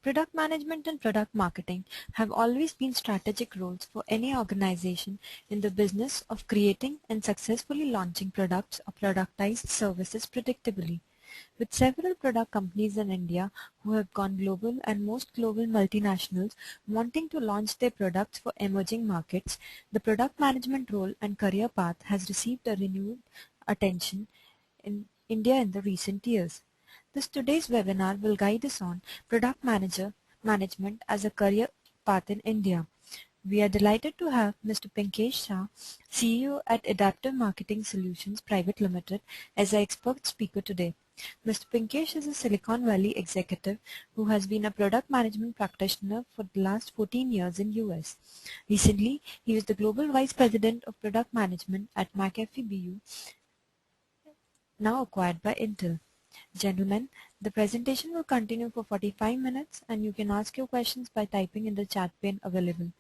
Product management and product marketing have always been strategic roles for any organization in the business of creating and successfully launching products or productized services predictably. With several product companies in India who have gone global and most global multinationals wanting to launch their products for emerging markets, the product management role and career path has received a renewed attention in India in the recent years. Today's webinar will guide us on product management as a career path in India. We are delighted to have Mr. Pinkesh Shah, CEO at Adaptive Marketing Solutions Private Limited, as our expert speaker today. Mr. Pinkesh is a Silicon Valley executive who has been a product management practitioner for the last 14 years in US. Recently, he was the Global Vice President of Product Management at McAfee BU, now acquired by Intel. Gentlemen, the presentation will continue for 45 minutes and you can ask your questions by typing in the chat pane available.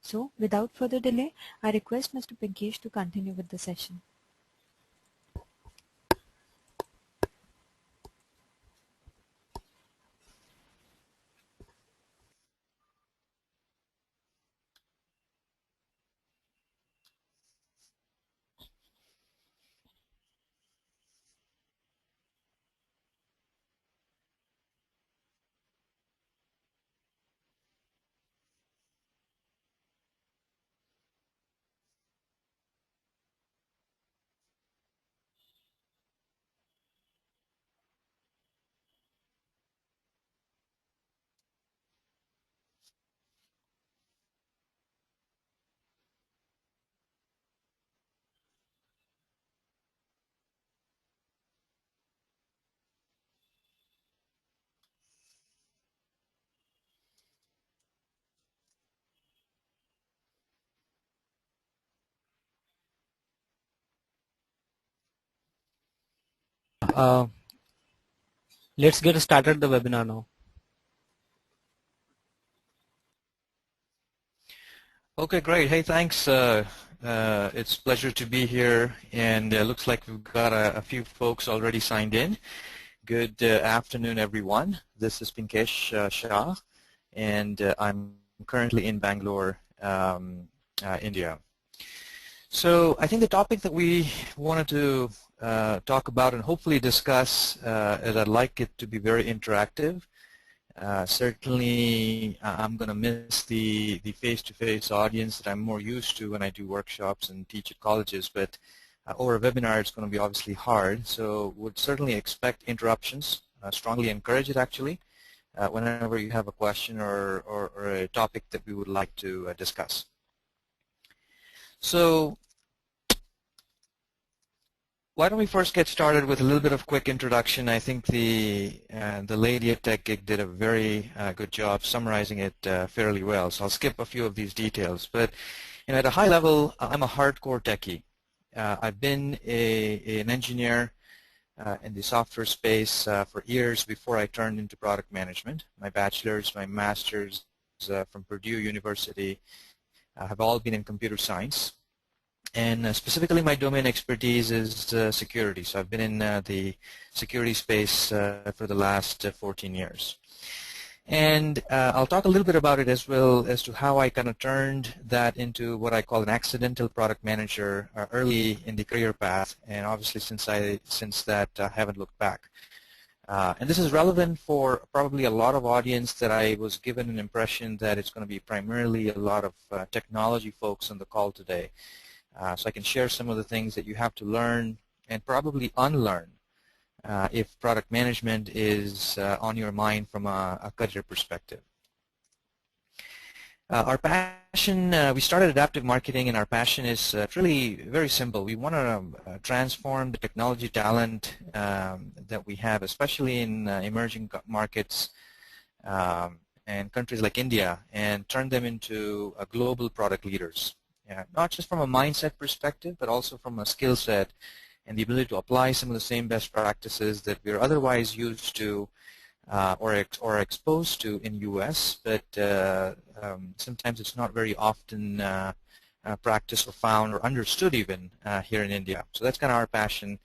So, without further delay, I request Mr. Pinkesh to continue with the session. Let's get started the webinar now. Okay, great. Hey, thanks. It's a pleasure to be here, and looks like we've got a few folks already signed in. Good afternoon, everyone. This is Pinkesh Shah, and I'm currently in Bangalore, India. So I think the topic that we wanted to talk about and hopefully discuss is I'd like it to be very interactive. Certainly, I'm going to miss the face-to-face audience that I'm more used to when I do workshops and teach at colleges, but over a webinar it's going to be obviously hard, so would certainly expect interruptions, strongly encourage it actually, whenever you have a question or a topic that we would like to discuss. So why don't we first get started with a little bit of quick introduction. I think the lady at TechGig did a very good job summarizing it fairly well, so I'll skip a few of these details. But at a high level, I'm a hardcore techie. I've been an engineer in the software space for years before I turned into product management. My bachelor's, my master's from Purdue University have all been in computer science. And specifically my domain expertise is security. So I've been in the security space for the last 14 years. And I'll talk a little bit about it as well as to how I kind of turned that into what I call an accidental product manager early in the career path. And obviously since that I haven't looked back. And this is relevant for probably a lot of audience that I was given an impression that it's going to be primarily a lot of technology folks on the call today. So I can share some of the things that you have to learn and probably unlearn if product management is on your mind from a career perspective. Our passion, we started adaptive marketing, and our passion is really very simple. We want to transform the technology talent that we have, especially in emerging markets and countries like India, and turn them into global product leaders. Not just from a mindset perspective, but also from a skill set and the ability to apply some of the same best practices that we're otherwise used to or exposed to in US, but sometimes it's not very often practiced or found or understood even here in India. So that's kind of our passion,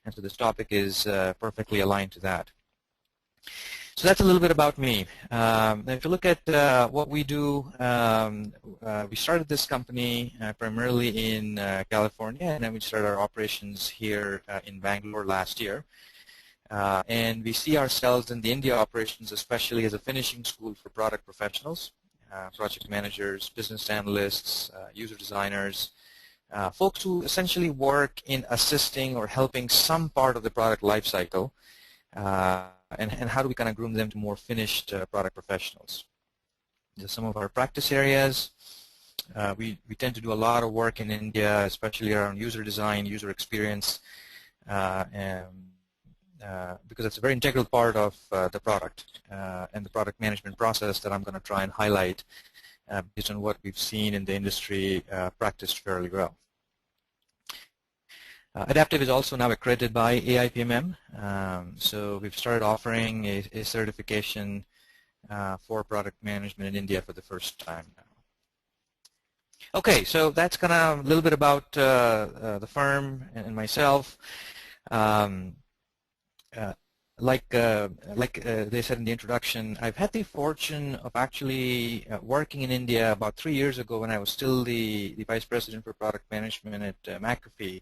and so this topic is perfectly aligned to that. So that's a little bit about me. If you look at what we do, we started this company primarily in California, and then we started our operations here in Bangalore last year. And we see ourselves in the India operations especially as a finishing school for product professionals, project managers, business analysts, user designers, folks who essentially work in assisting or helping some part of the product lifecycle. And how do we kind of groom them to more finished product professionals. These are some of our practice areas. We tend to do a lot of work in India, especially around user design, user experience, because it's a very integral part of the product and the product management process that I'm going to try and highlight based on what we've seen in the industry practiced fairly well. Adaptive is also now accredited by AIPMM, so we've started offering a certification for product management in India for the first time now. Okay, so that's kind of a little bit about the firm and myself. Like they said in the introduction, I've had the fortune of actually working in India about 3 years ago when I was still the Vice President for Product Management at McAfee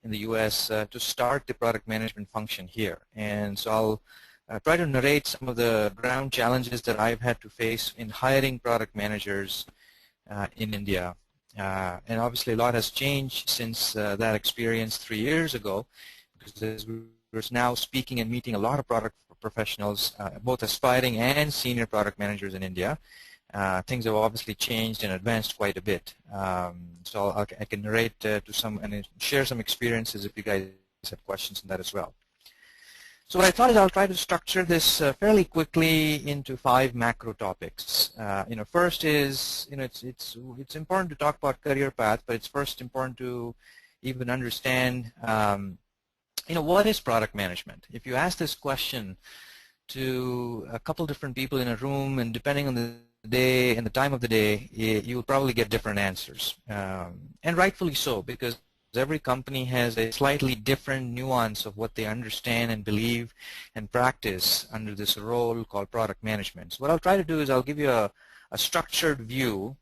in the U.S. To start the product management function here. And so I'll try to narrate some of the ground challenges that I've had to face in hiring product managers in India. And obviously a lot has changed since that experience 3 years ago, because as we're now speaking and meeting a lot of product professionals, both aspiring and senior product managers in India. Things have obviously changed and advanced quite a bit. So I can narrate to some and share some experiences if you guys have questions on that as well. So what I thought is I'll try to structure this fairly quickly into 5 macro topics. First is, it's important to talk about career path, but it's first important to even understand, what is product management? If you ask this question to a couple different people in a room, and depending on the day and the time of the day, you will probably get different answers. And rightfully so, because every company has a slightly different nuance of what they understand and believe and practice under this role called product management. So what I'll try to do is I'll give you a structured view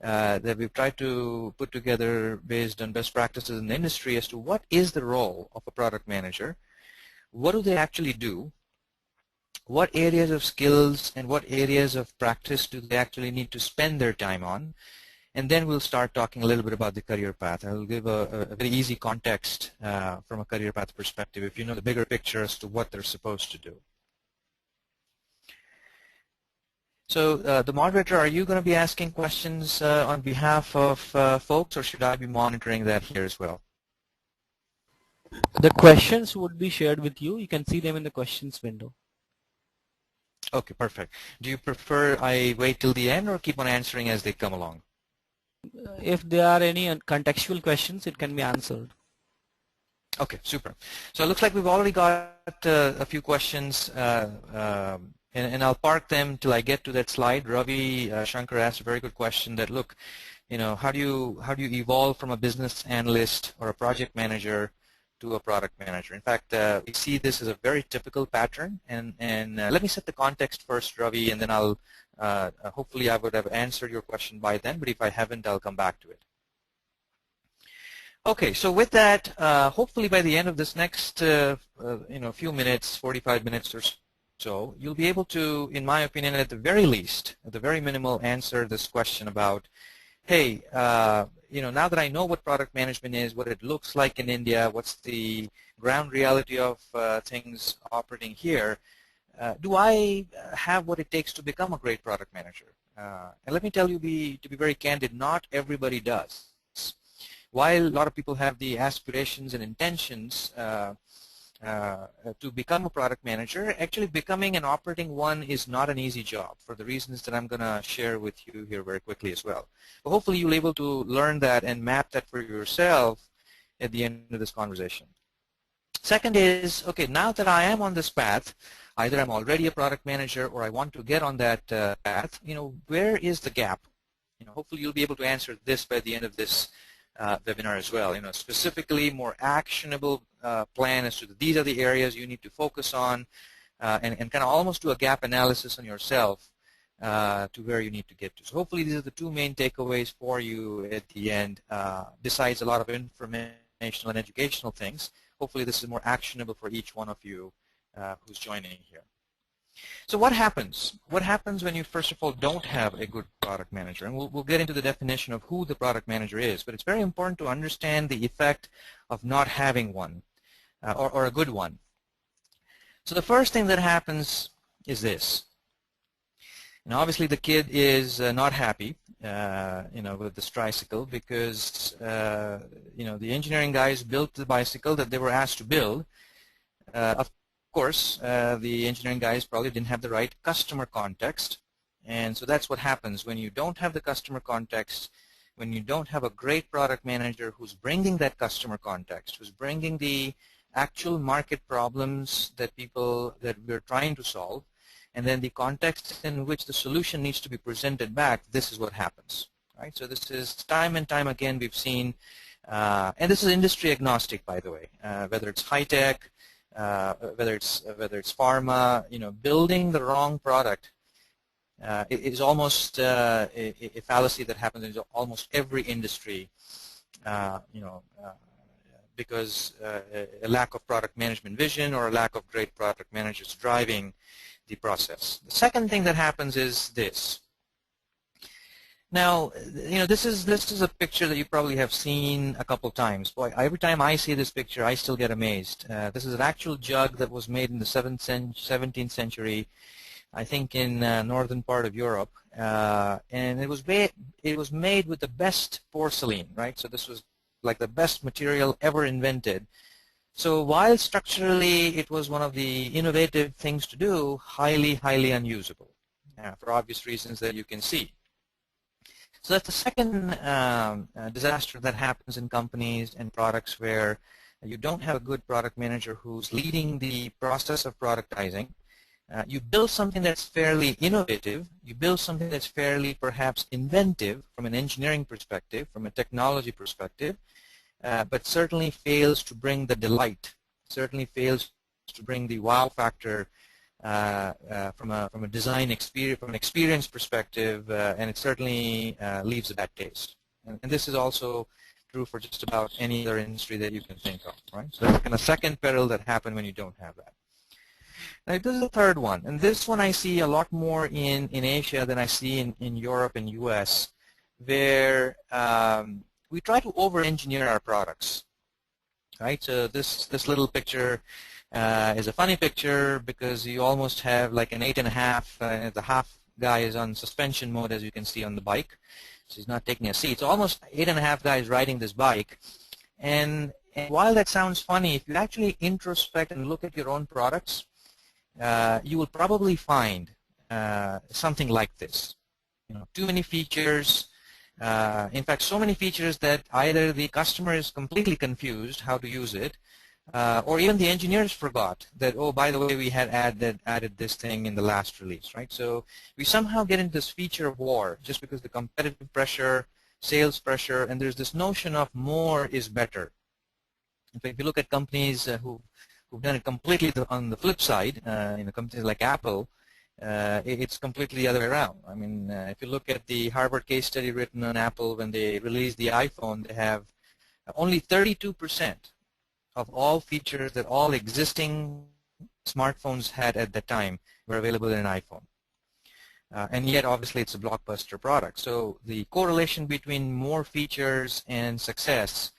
that we've tried to put together based on best practices in the industry as to what is the role of a product manager, what do they actually do, what areas of skills and what areas of practice do they actually need to spend their time on, and then we'll start talking a little bit about the career path. I'll give a very easy context from a career path perspective if you know the bigger picture as to what they're supposed to do. So the moderator, are you going to be asking questions on behalf of folks, or should I be monitoring that here as well? The questions would be shared with you. You can see them in the questions window. Okay, perfect. Do you prefer I wait till the end or keep on answering as they come along? If there are any contextual questions, it can be answered. Okay, super. So it looks like we've already got a few questions, and I'll park them till I get to that slide. Ravi Shankar asked a very good question that, look, how do you evolve from a business analyst or a project manager to a product manager? In fact, we see this as a very typical pattern, and let me set the context first, Ravi, and then I'll hopefully I would have answered your question by then, but if I haven't, I'll come back to it. Okay, so with that, hopefully by the end of this next few minutes, 45 minutes or so, you'll be able to, in my opinion, at the very least, at the very minimal, answer this question about, hey, now that I know what product management is, what it looks like in India, what's the ground reality of things operating here, do I have what it takes to become a great product manager? And let me tell you, to be very candid, not everybody does. While a lot of people have the aspirations and intentions to become a product manager, actually becoming and operating one is not an easy job for the reasons that I'm going to share with you here very quickly as well. But hopefully you'll be able to learn that and map that for yourself at the end of this conversation. Second is, okay, now that I am on this path, either I'm already a product manager or I want to get on that path, where is the gap? Hopefully you'll be able to answer this by the end of this webinar as well. Specifically more actionable plan as to these are the areas you need to focus on and kind of almost do a gap analysis on yourself to where you need to get to. So hopefully these are the two main takeaways for you at the end, besides a lot of informational and educational things. Hopefully this is more actionable for each one of you who's joining here. So what happens? What happens when you, first of all, don't have a good product manager? And we'll get into the definition of who the product manager is, but it's very important to understand the effect of not having one, or a good one. So the first thing that happens is this. And obviously the kid is not happy, with this tricycle because, the engineering guys built the bicycle that they were asked to build. Of course, the engineering guys probably didn't have the right customer context, and so that's what happens when you don't have the customer context, when you don't have a great product manager who's bringing that customer context, who's bringing the actual market problems that we're trying to solve, and then the context in which the solution needs to be presented back. This is what happens, right? So this is time and time again we've seen, and this is industry agnostic, by the way, whether it's high tech, whether it's pharma, building the wrong product is almost a fallacy that happens in almost every industry, because a lack of product management vision or a lack of great product managers driving the process. The second thing that happens is this. Now, this is a picture that you probably have seen a couple times. Boy, every time I see this picture, I still get amazed. This is an actual jug that was made in the 17th century, I think in northern part of Europe, and it was made with the best porcelain, right? So this was like the best material ever invented. So while structurally it was one of the innovative things to do, highly, highly unusable, for obvious reasons that you can see. So that's the second disaster that happens in companies and products where you don't have a good product manager who's leading the process of productizing. You build something that's fairly innovative. You build something that's fairly perhaps inventive from an engineering perspective, from a technology perspective, but certainly fails to bring the delight, certainly fails to bring the wow factor from a design experience, from an experience perspective, and it certainly leaves a bad taste. And this is also true for just about any other industry that you can think of, right? So that's kind of second peril that happen when you don't have that. Now this is the third one, and this one I see a lot more in Asia than I see in Europe and US, where we try to over-engineer our products, right? So this little picture is a funny picture because you almost have like an 8.5, the half guy is on suspension mode, as you can see on the bike, so he's not taking a seat. So almost 8.5 guys riding this bike, and while that sounds funny, if you actually introspect and look at your own products, you will probably find something like this. Too many features. In fact, so many features that either the customer is completely confused how to use it, or even the engineers forgot that, oh, by the way, we had added this thing in the last release, right? So we somehow get into this feature of war just because the competitive pressure, sales pressure, and there's this notion of more is better. In fact, if you look at companies who've done it completely on the flip side, companies like Apple, it's completely the other way around. I mean, if you look at the Harvard case study written on Apple when they released the iPhone, they have only 32% of all features that all existing smartphones had at that time were available in an iPhone. And yet, obviously, it's a blockbuster product. So the correlation between more features and success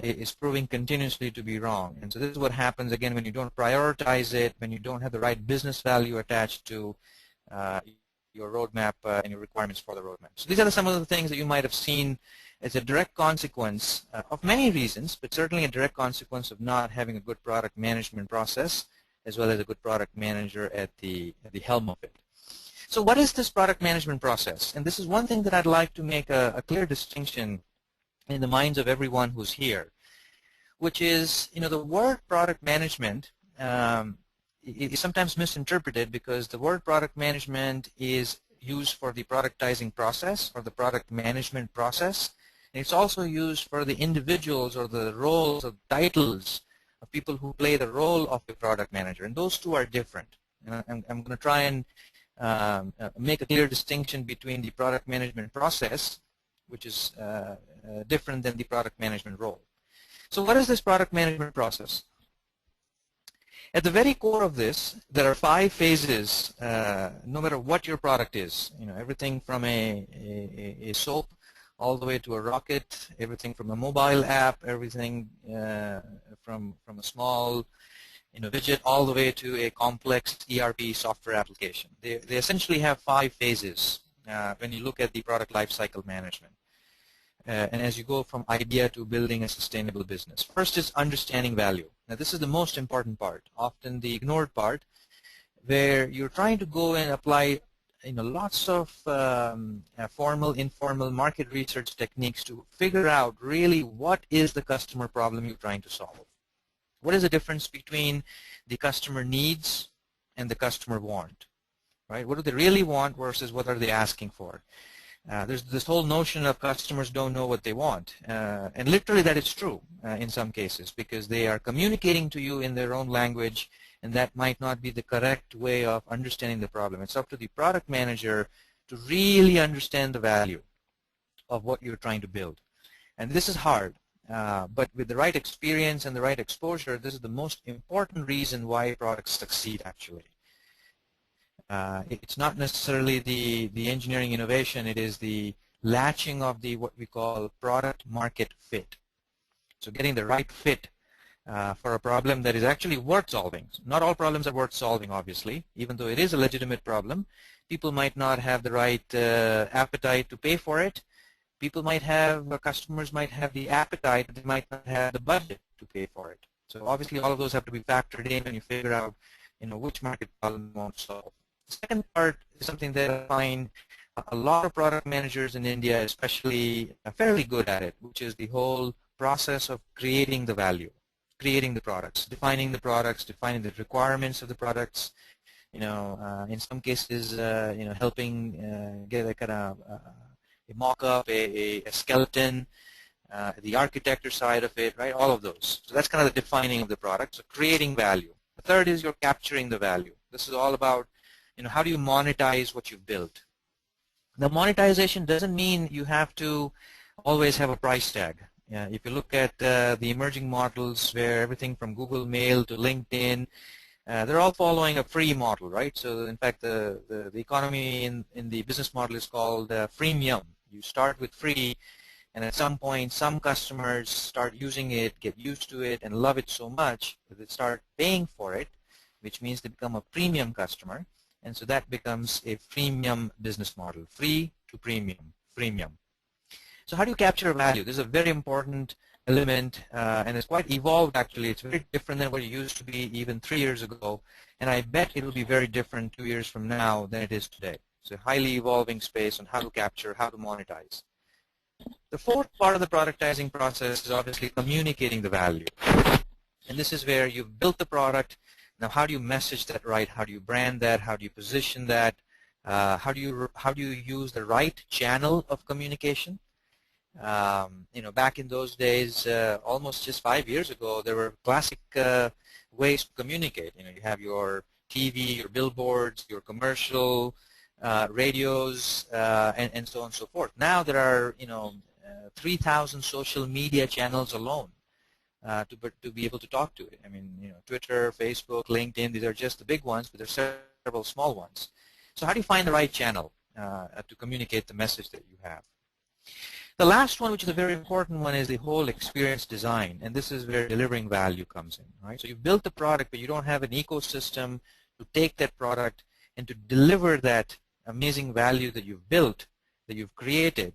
is proving continuously to be wrong. And so this is what happens, again, when you don't prioritize it, when you don't have the right business value attached to your roadmap and your requirements for the roadmap. So these are some of the things that you might have seen as a direct consequence of many reasons, but certainly a direct consequence of not having a good product management process as well as a good product manager at the helm of it. So what is this product management process? And this is one thing that I'd like to make a clear distinction in the minds of everyone who's here, which is, the word product management is sometimes misinterpreted because the word product management is used for the productizing process or the product management process. And it's also used for the individuals or the roles or titles of people who play the role of a product manager, and those two are different. And I'm going to try and make a clear distinction between the product management process, which is different than the product management role. So what is this product management process? At the very core of this, there are 5 phases, no matter what your product is. Everything from a soap all the way to a rocket, everything from a mobile app, everything from a small widget all the way to a complex ERP software application. They essentially have 5 phases when you look at the product lifecycle management. And as you go from idea to building a sustainable business. First is understanding value. Now this is the most important part, often the ignored part, where you're trying to go and apply lots of formal, informal market research techniques to figure out really what is the customer problem you're trying to solve. What is the difference between the customer needs and the customer want? Right? What do they really want versus what are they asking for? There's this whole notion of customers don't know what they want, and literally that is true in some cases, because they are communicating to you in their own language, and that might not be the correct way of understanding the problem. It's up to the product manager to really understand the value of what you're trying to build. And this is hard, but with the right experience and the right exposure, this is the most important reason why products succeed actually. It's not necessarily the engineering innovation, it is the latching of the what we call product market fit. So getting the right fit for a problem that is actually worth solving. Not all problems are worth solving, obviously, even though it is a legitimate problem. People might not have the right appetite to pay for it. People might have, customers might have the appetite, but they might not have the budget to pay for it. So obviously all of those have to be factored in when you figure out which market problem you want to solve. The second part is something that I find a lot of product managers in India especially are fairly good at it, which is the whole process of creating the value, creating the products, defining the requirements of the products, in some cases, helping get a kind of a mock-up, a skeleton, the architecture side of it, right, all of those. So that's kind of the defining of the product, so creating value. The third is you're capturing the value. This is all about how do you monetize what you've built? Now, monetization doesn't mean you have to always have a price tag. If you look at the emerging models where everything from Google Mail to LinkedIn, they're all following a free model, right? So, in fact, the economy in the business model is called freemium. You start with free, and at some point, some customers start using it, get used to it, and love it so much that they start paying for it, which means they become a premium customer. And so that becomes a freemium business model, free to premium, freemium. So how do you capture value? This is a very important element, and it's quite evolved actually. It's very different than what it used to be even 3 years ago, and I bet it will be very different 2 years from now than it is today. It's a highly evolving space on how to capture, how to monetize. The fourth part of the productizing process is obviously communicating the value. And this is where you've built the product. Now, how do you message that right? How do you brand that? How do you position that? How do you use the right channel of communication? Back in those days, almost just 5 years ago, there were classic ways to communicate. You have your TV, your billboards, your commercial, radios, and so on and so forth. Now there are 3,000 social media channels alone. To be able to talk to it. I mean, Twitter, Facebook, LinkedIn, these are just the big ones, but there's several small ones. So how do you find the right channel to communicate the message that you have? The last one, which is a very important one, is the whole experience design, and this is where delivering value comes in, right? So you've built the product, but you don't have an ecosystem to take that product and to deliver that amazing value that you've built, that you've created,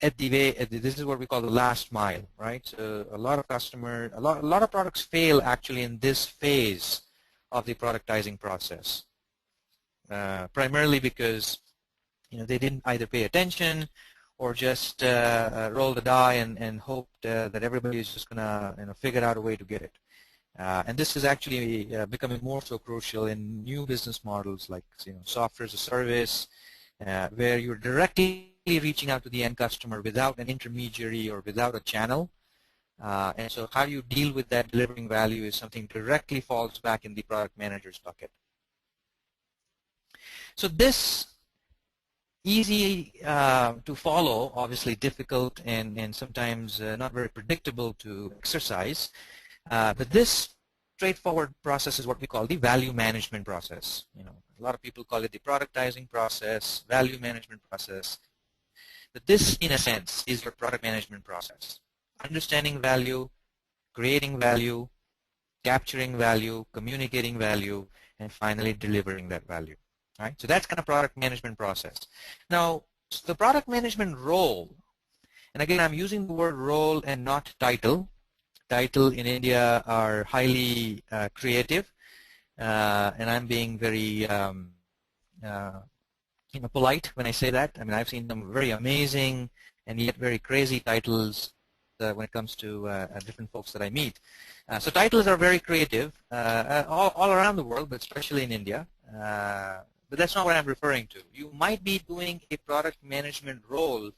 this is what we call the last mile, right? So a lot of products fail actually in this phase of the productizing process, primarily because they didn't either pay attention or just roll the die and hoped that everybody is just gonna figure out a way to get it. And this is actually becoming more so crucial in new business models like software as a service, where you're directly reaching out to the end customer without an intermediary or without a channel. And so how you deal with that delivering value is something directly falls back in the product manager's bucket. So this easy to follow, obviously difficult and sometimes not very predictable to exercise, but this straightforward process is what we call the value management process. A lot of people call it the productizing process, value management process. But this, in a sense, is your product management process. Understanding value, creating value, capturing value, communicating value, and finally delivering that value. Right? So that's kind of product management process. Now, the product management role, and again, I'm using the word role and not title. Title in India are highly creative, and I'm being very polite when I say that. I mean, I've seen some very amazing and yet very crazy titles when it comes to different folks that I meet. So titles are very creative all around the world, but especially in India. But that's not what I'm referring to. You might be doing a product management role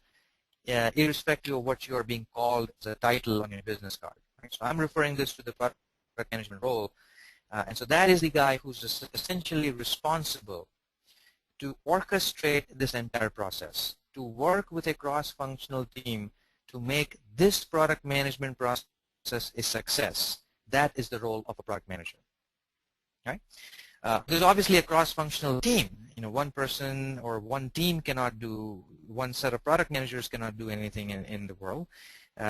irrespective of what you're being called as a title on your business card. Right? So I'm referring this to the product management role. And so that is the guy who's essentially responsible to orchestrate this entire process, to work with a cross-functional team to make this product management process a success. That is the role of a product manager. Right? There's obviously a cross-functional team. One person or one team cannot do, one set of product managers cannot do anything in the world.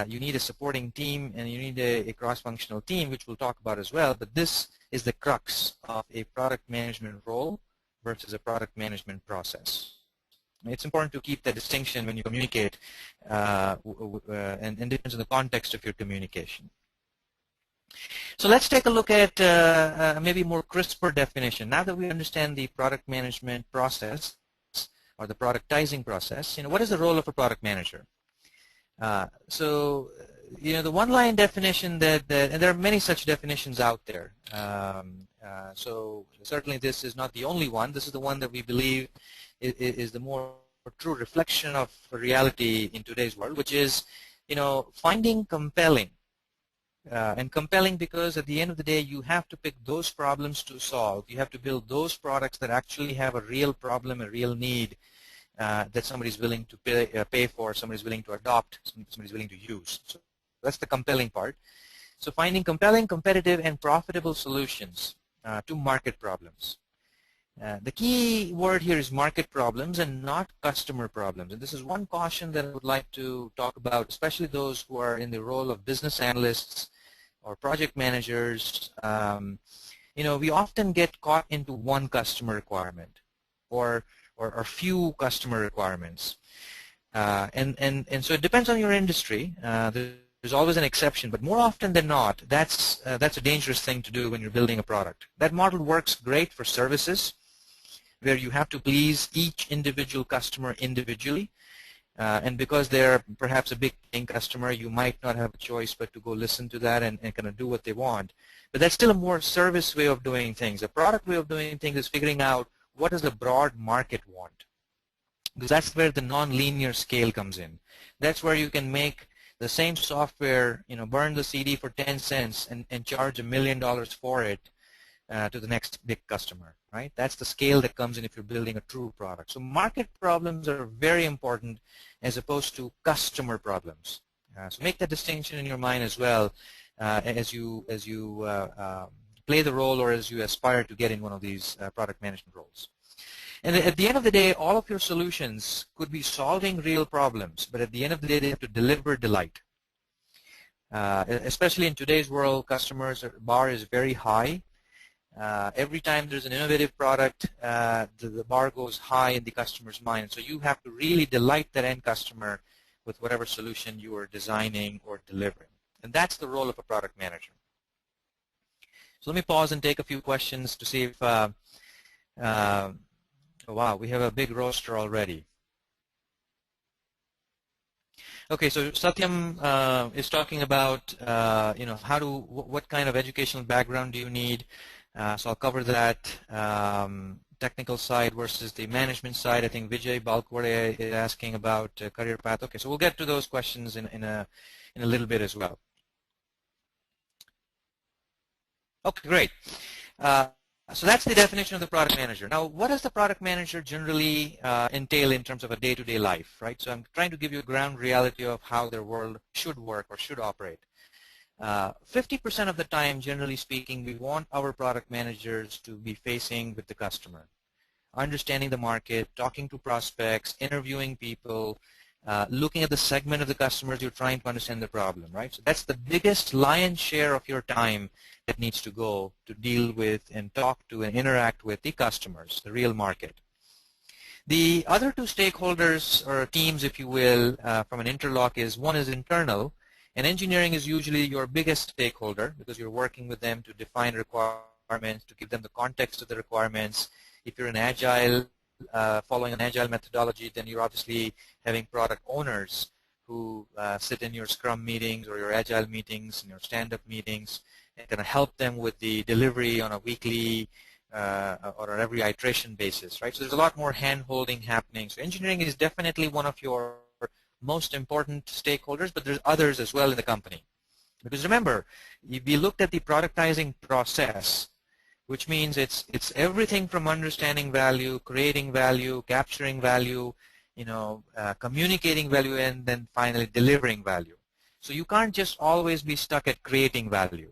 You need a supporting team and you need a cross-functional team, which we'll talk about as well, but this is the crux of a product management role versus a product management process. It's important to keep that distinction when you communicate and depends on the context of your communication. So let's take a look at maybe more crisper definition. Now that we understand the product management process or the productizing process, what is the role of a product manager? The one-line definition and there are many such definitions out there. So certainly this is not the only one. This is the one that we believe is the more true reflection of reality in today's world, which is, finding compelling. And compelling because at the end of the day, you have to pick those problems to solve. You have to build those products that actually have a real problem, a real need that somebody's willing to pay for, somebody's willing to adopt, somebody's willing to use. So that's the compelling part. So finding compelling, competitive, and profitable solutions to market problems. The key word here is market problems and not customer problems. And this is one caution that I would like to talk about, especially those who are in the role of business analysts or project managers. We often get caught into one customer requirement or few customer requirements. And so it depends on your industry. There's always an exception, but more often than not, that's a dangerous thing to do when you're building a product. That model works great for services, where you have to please each individual customer individually. And because they're perhaps a big paying customer, you might not have a choice but to go listen to that and kind of do what they want. But that's still a more service way of doing things. A product way of doing things is figuring out what does the broad market want. Because that's where the non-linear scale comes in. That's where you can make the same software, burn the CD for 10 cents and charge $1 million for it to the next big customer, right? That's the scale that comes in if you're building a true product. So market problems are very important as opposed to customer problems. So make that distinction in your mind as well as you play the role or as you aspire to get in one of these product management roles. And at the end of the day, all of your solutions could be solving real problems, but at the end of the day, they have to deliver delight. Especially in today's world, customers' bar is very high. Every time there's an innovative product, the bar goes high in the customer's mind. So you have to really delight that end customer with whatever solution you are designing or delivering. And that's the role of a product manager. So let me pause and take a few questions to see if, oh, wow, we have a big roster already. Okay, so Satyam is talking about, what kind of educational background do you need? So I'll cover that technical side versus the management side. I think Vijay Balkwade is asking about career path. Okay, so we'll get to those questions in a little bit as well. Okay, great. So that's the definition of the product manager. Now, what does the product manager generally entail in terms of a day-to-day life, right? So I'm trying to give you a ground reality of how their world should work or should operate. 50% of the time, generally speaking, we want our product managers to be facing with the customer, understanding the market, talking to prospects, interviewing people, looking at the segment of the customers you're trying to understand the problem, right? So that's the biggest lion's share of your time that needs to go to deal with and talk to and interact with the customers, the real market. The other two stakeholders or teams, if you will, from an interlock is one is internal, and engineering is usually your biggest stakeholder because you're working with them to define requirements, to give them the context of the requirements. If you're an agile, following an agile methodology, then you're obviously having product owners who sit in your Scrum meetings or your agile meetings and your stand-up meetings and kind of help them with the delivery on a weekly or every iteration basis, right? So there's a lot more hand-holding happening. So engineering is definitely one of your most important stakeholders, but there's others as well in the company. Because remember, we looked at the productizing process, which means it's everything from understanding value, creating value, capturing value, communicating value, and then finally delivering value. So you can't just always be stuck at creating value.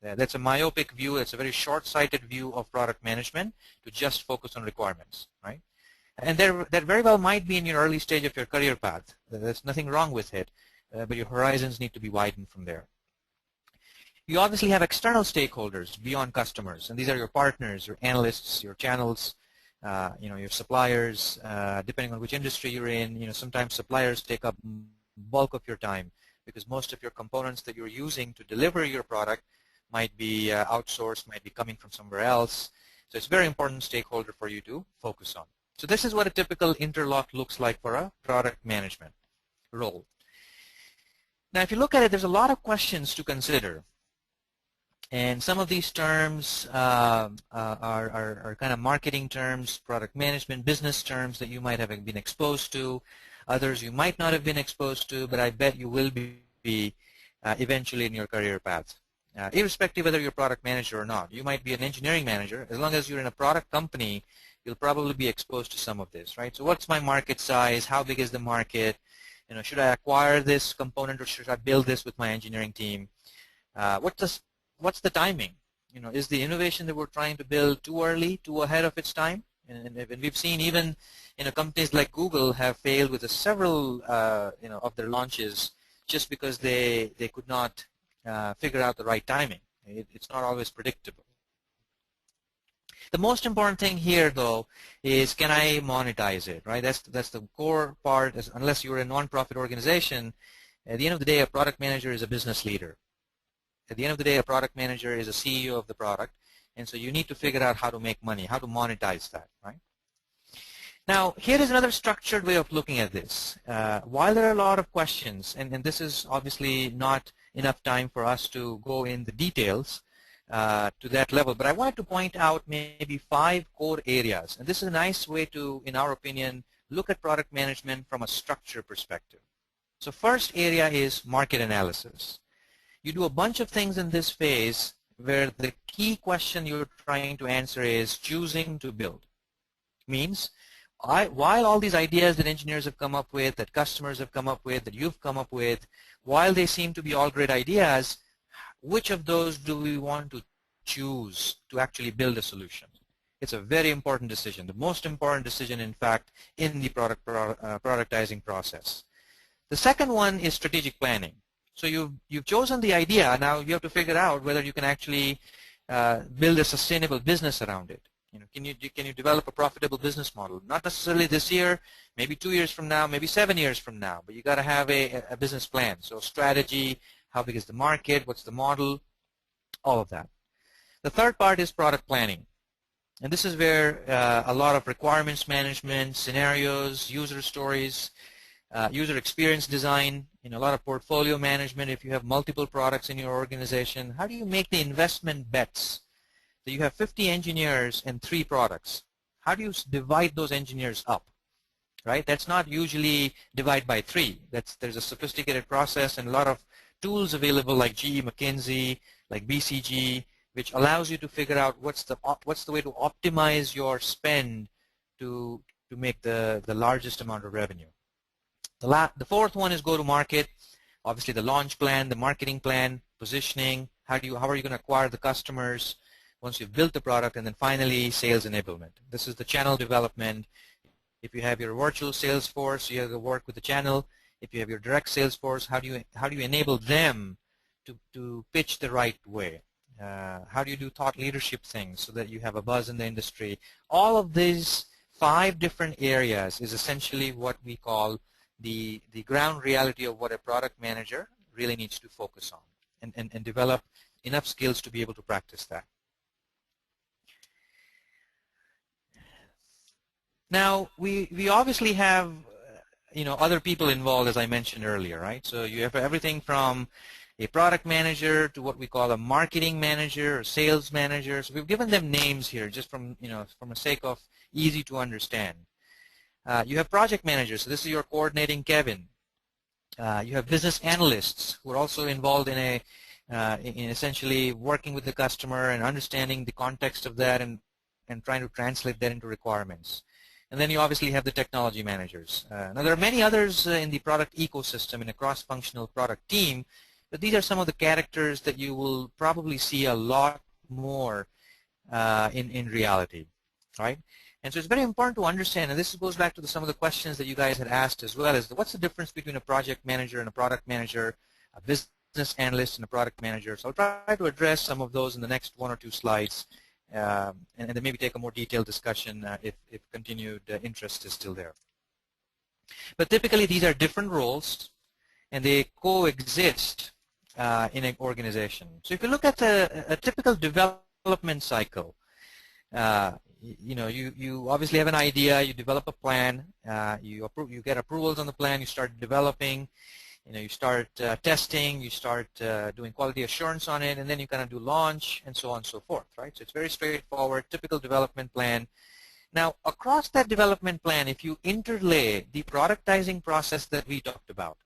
That's a myopic view. It's a very short-sighted view of product management to just focus on requirements, right? And that very well might be in your early stage of your career path. There's nothing wrong with it, but your horizons need to be widened from there. You obviously have external stakeholders beyond customers, and these are your partners, your analysts, your channels, your suppliers. Depending on which industry you're in, sometimes suppliers take up bulk of your time because most of your components that you're using to deliver your product might be outsourced, might be coming from somewhere else. So it's a very important stakeholder for you to focus on. So this is what a typical interlock looks like for a product management role. Now, if you look at it, there's a lot of questions to consider. And some of these terms are kind of marketing terms, product management, business terms that you might have been exposed to. Others you might not have been exposed to, but I bet you will be eventually in your career path. Irrespective whether you're a product manager or not. You might be an engineering manager. As long as you're in a product company, you'll probably be exposed to some of this, right? So what's my market size? How big is the market? Should I acquire this component or should I build this with my engineering team? What's the timing? Is the innovation that we're trying to build too early, too ahead of its time? And we've seen even companies like Google have failed with several of their launches just because they could not figure out the right timing. It's not always predictable. The most important thing here, though, is can I monetize it, right? That's the core part. Unless you're a non-profit organization, at the end of the day, a product manager is a business leader. At the end of the day, a product manager is a CEO of the product, and so you need to figure out how to make money, how to monetize that, right? Now, here is another structured way of looking at this. While there are a lot of questions, and this is obviously not enough time for us to go in the details to that level, but I wanted to point out maybe 5 core areas. And this is a nice way to, in our opinion, look at product management from a structure perspective. So first area is market analysis. You do a bunch of things in this phase where the key question you're trying to answer is choosing to build. Means while all these ideas that engineers have come up with, that customers have come up with, that you've come up with, while they seem to be all great ideas, which of those do we want to choose to actually build a solution? It's a very important decision, the most important decision, in fact, in the productizing process. The second one is strategic planning. So you've chosen the idea. Now you have to figure out whether you can actually build a sustainable business around it. Can you develop a profitable business model? Not necessarily this year, maybe 2 years from now, maybe 7 years from now, but you got to have a business plan. So strategy, how big is the market, what's the model, all of that. The third part is product planning. And this is where a lot of requirements management, scenarios, user stories, user experience design, a lot of portfolio management. If you have multiple products in your organization, how do you make the investment bets? So you have 50 engineers and 3 products. How do you divide those engineers up? Right? That's not usually divide by 3. There's a sophisticated process and a lot of tools available like GE, McKinsey, like BCG, which allows you to figure out what's the way to optimize your spend to make the largest amount of revenue. The fourth one is go-to-market. Obviously, the launch plan, the marketing plan, positioning. How are you going to acquire the customers once you've built the product, and then finally, sales enablement. This is the channel development. If you have your virtual sales force, you have to work with the channel. If you have your direct sales force, how do you enable them to pitch the right way? How do you do thought leadership things so that you have a buzz in the industry? All of these 5 different areas is essentially what we call the ground reality of what a product manager really needs to focus on and develop enough skills to be able to practice that. Now, we obviously have other people involved, as I mentioned earlier, right? So you have everything from a product manager to what we call a marketing manager or sales manager. So we've given them names here just from the sake of easy to understand. You have project managers, so this is your coordinating Kevin. You have business analysts who are also involved in essentially working with the customer and understanding the context of that and trying to translate that into requirements. And then you obviously have the technology managers. Now there are many others in the product ecosystem in a cross-functional product team, but these are some of the characters that you will probably see a lot more in reality, right? And so it's very important to understand, and this goes back to some of the questions that you guys had asked as well, is what's the difference between a project manager and a product manager, a business analyst and a product manager. So I'll try to address some of those in the next 1 or 2 slides. And then maybe take a more detailed discussion if continued interest is still there. But typically these are different roles and they coexist in an organization. So if you look at a typical development cycle, you obviously have an idea, you develop a plan, you get approvals on the plan, you start developing, you start testing, you start doing quality assurance on it, and then you kind of do launch and so on and so forth, right? So it's very straightforward, typical development plan. Now, across that development plan, if you interlay the productizing process that we talked about,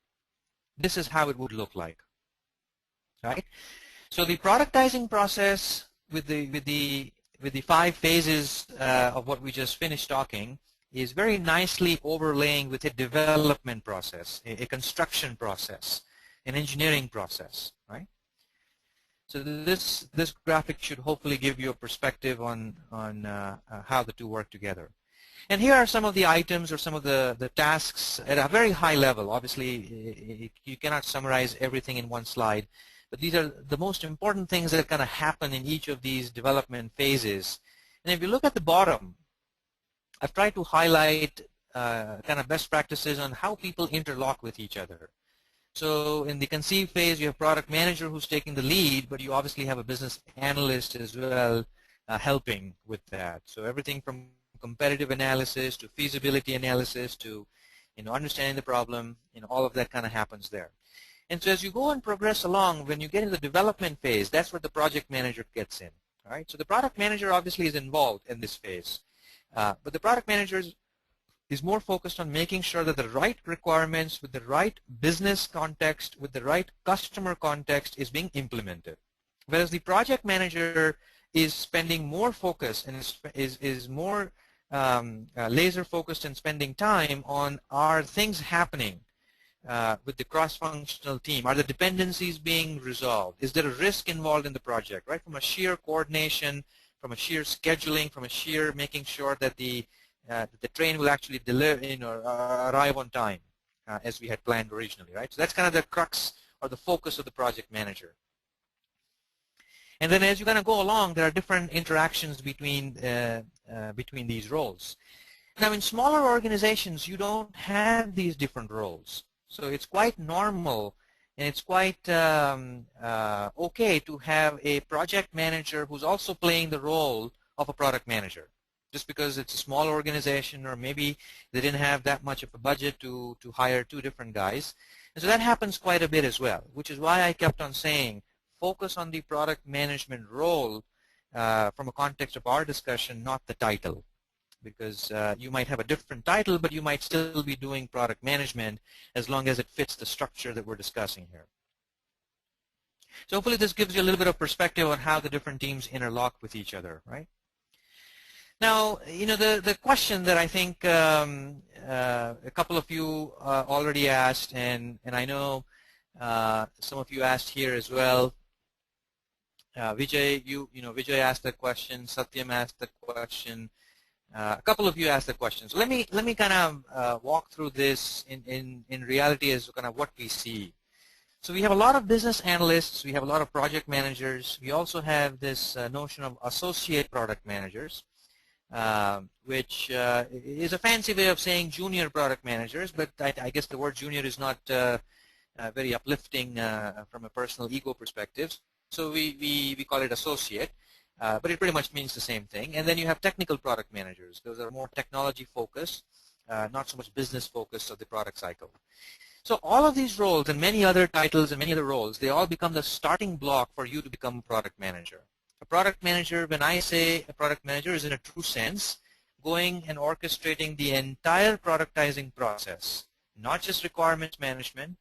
this is how it would look like, right? So the productizing process with the 5 phases of what we just finished talking is very nicely overlaying with a development process, a construction process, an engineering process, right? So this graphic should hopefully give you a perspective on how the two work together. And here are some of the items or some of the tasks at a very high level. Obviously, you cannot summarize everything in one slide, but these are the most important things that kind of happen in each of these development phases. And if you look at the bottom, I've tried to highlight kind of best practices on how people interlock with each other. So in the conceive phase, you have product manager who's taking the lead, but you obviously have a business analyst as well helping with that. So everything from competitive analysis to feasibility analysis to understanding the problem, all of that kind of happens there. And so as you go and progress along, when you get into the development phase, that's where the project manager gets in. All right? So the product manager obviously is involved in this phase. But the product manager is more focused on making sure that the right requirements with the right business context, with the right customer context is being implemented. Whereas the project manager is spending more focus and is more laser focused and spending time on are things happening with the cross-functional team? Are the dependencies being resolved? Is there a risk involved in the project, right? From a sheer coordination, from a sheer scheduling, from a sheer making sure that the train will actually deliver arrive on time as we had planned originally, right? So that's kind of the crux or the focus of the project manager. And then as you kind of go along, there are different interactions between these roles. Now in smaller organizations, you don't have these different roles. So it's quite normal and it's quite okay to have a project manager who's also playing the role of a product manager. Just because it's a small organization or maybe they didn't have that much of a budget to hire 2 different guys. And so that happens quite a bit as well, which is why I kept on saying focus on the product management role from a context of our discussion, not the title. Because you might have a different title, but you might still be doing product management as long as it fits the structure that we're discussing here. So hopefully this gives you a little bit of perspective on how the different teams interlock with each other, right? Now, the question that I think a couple of you already asked, and I know some of you asked here as well. Vijay, Vijay asked the question. Satyam asked the question. A couple of you asked the question. So let me kind of walk through this in reality as kind of what we see. So we have a lot of business analysts. We have a lot of project managers. We also have this notion of associate product managers, which is a fancy way of saying junior product managers, but I guess the word junior is not very uplifting from a personal ego perspective. So we call it associate, but it pretty much means the same thing. And then you have technical product managers. Those are more technology focused, not so much business focused of the product cycle. So all of these roles and many other titles and many other roles, they all become the starting block for you to become a product manager. A product manager, when I say a product manager, is in a true sense going and orchestrating the entire productizing process, not just requirements management,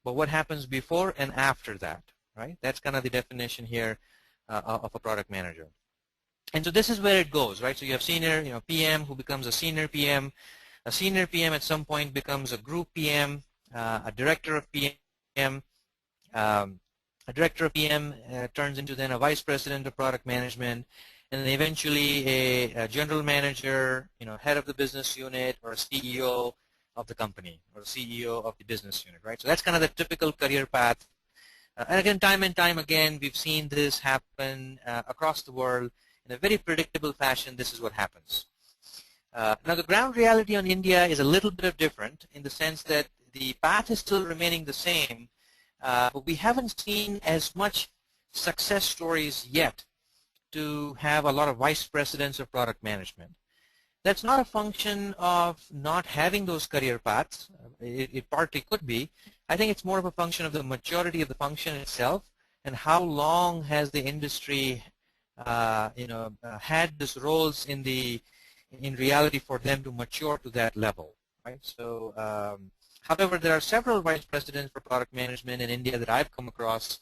but what happens before and after that, right? That's kind of the definition here of a product manager. And so this is where it goes, right? So you have senior, PM who becomes a senior PM. A senior PM at some point becomes a group PM. A director of PM, a director of PM turns into then a vice president of product management, and then eventually a general manager, head of the business unit, or a CEO of the company, or CEO of the business unit, right? So that's kind of the typical career path. And again, time and time again, we've seen this happen across the world in a very predictable fashion. This is what happens. Now, the ground reality on India is a little bit different in the sense that the path is still remaining the same, but we haven't seen as much success stories yet to have a lot of vice presidents of product management. That's not a function of not having those career paths. It partly could be. I think it's more of a function of the maturity of the function itself and how long has the industry had these roles in reality for them to mature to that level, right? So however, there are several vice presidents for product management in India that I've come across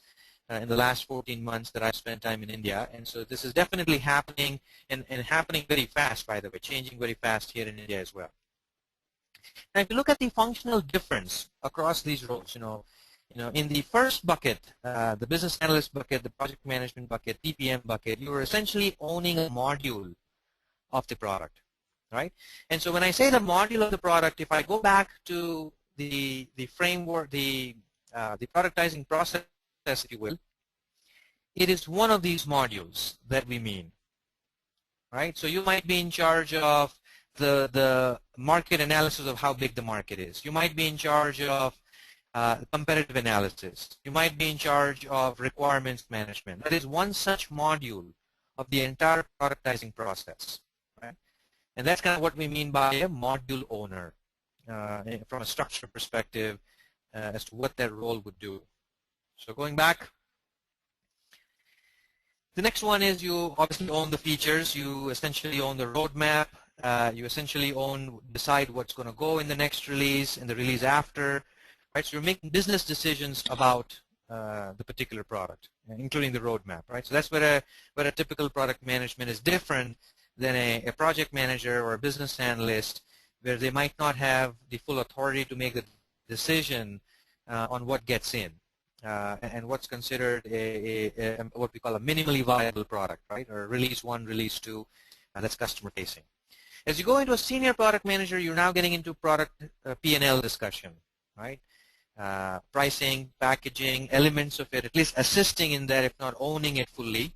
in the last 14 months that I've spent time in India. And so this is definitely happening and happening very fast, by the way, changing very fast here in India as well. Now, if you look at the functional difference across these roles, in the first bucket, the business analyst bucket, the project management bucket, PPM bucket, you are essentially owning a module of the product, right? And so when I say the module of the product, if I go back to the framework, the productizing process, if you will, it is one of these modules that we mean, right? So you might be in charge of the market analysis of how big the market is. You might be in charge of competitive analysis. You might be in charge of requirements management. That is one such module of the entire productizing process, right? And that's kind of what we mean by a module owner. From a structure perspective as to what that role would do. So going back, the next one is you obviously own the features. You essentially own the roadmap. You essentially decide what's going to go in the next release and the release after, right? So you're making business decisions about the particular product, including the roadmap, right? So that's where a typical product management is different than a project manager or a business analyst, where they might not have the full authority to make the decision on what gets in and what's considered what we call a minimally viable product, right? Or release 1, release 2, that's customer facing. As you go into a senior product manager, you're now getting into product P&L discussion, right? Pricing, packaging, elements of it, at least assisting in that, if not owning it fully.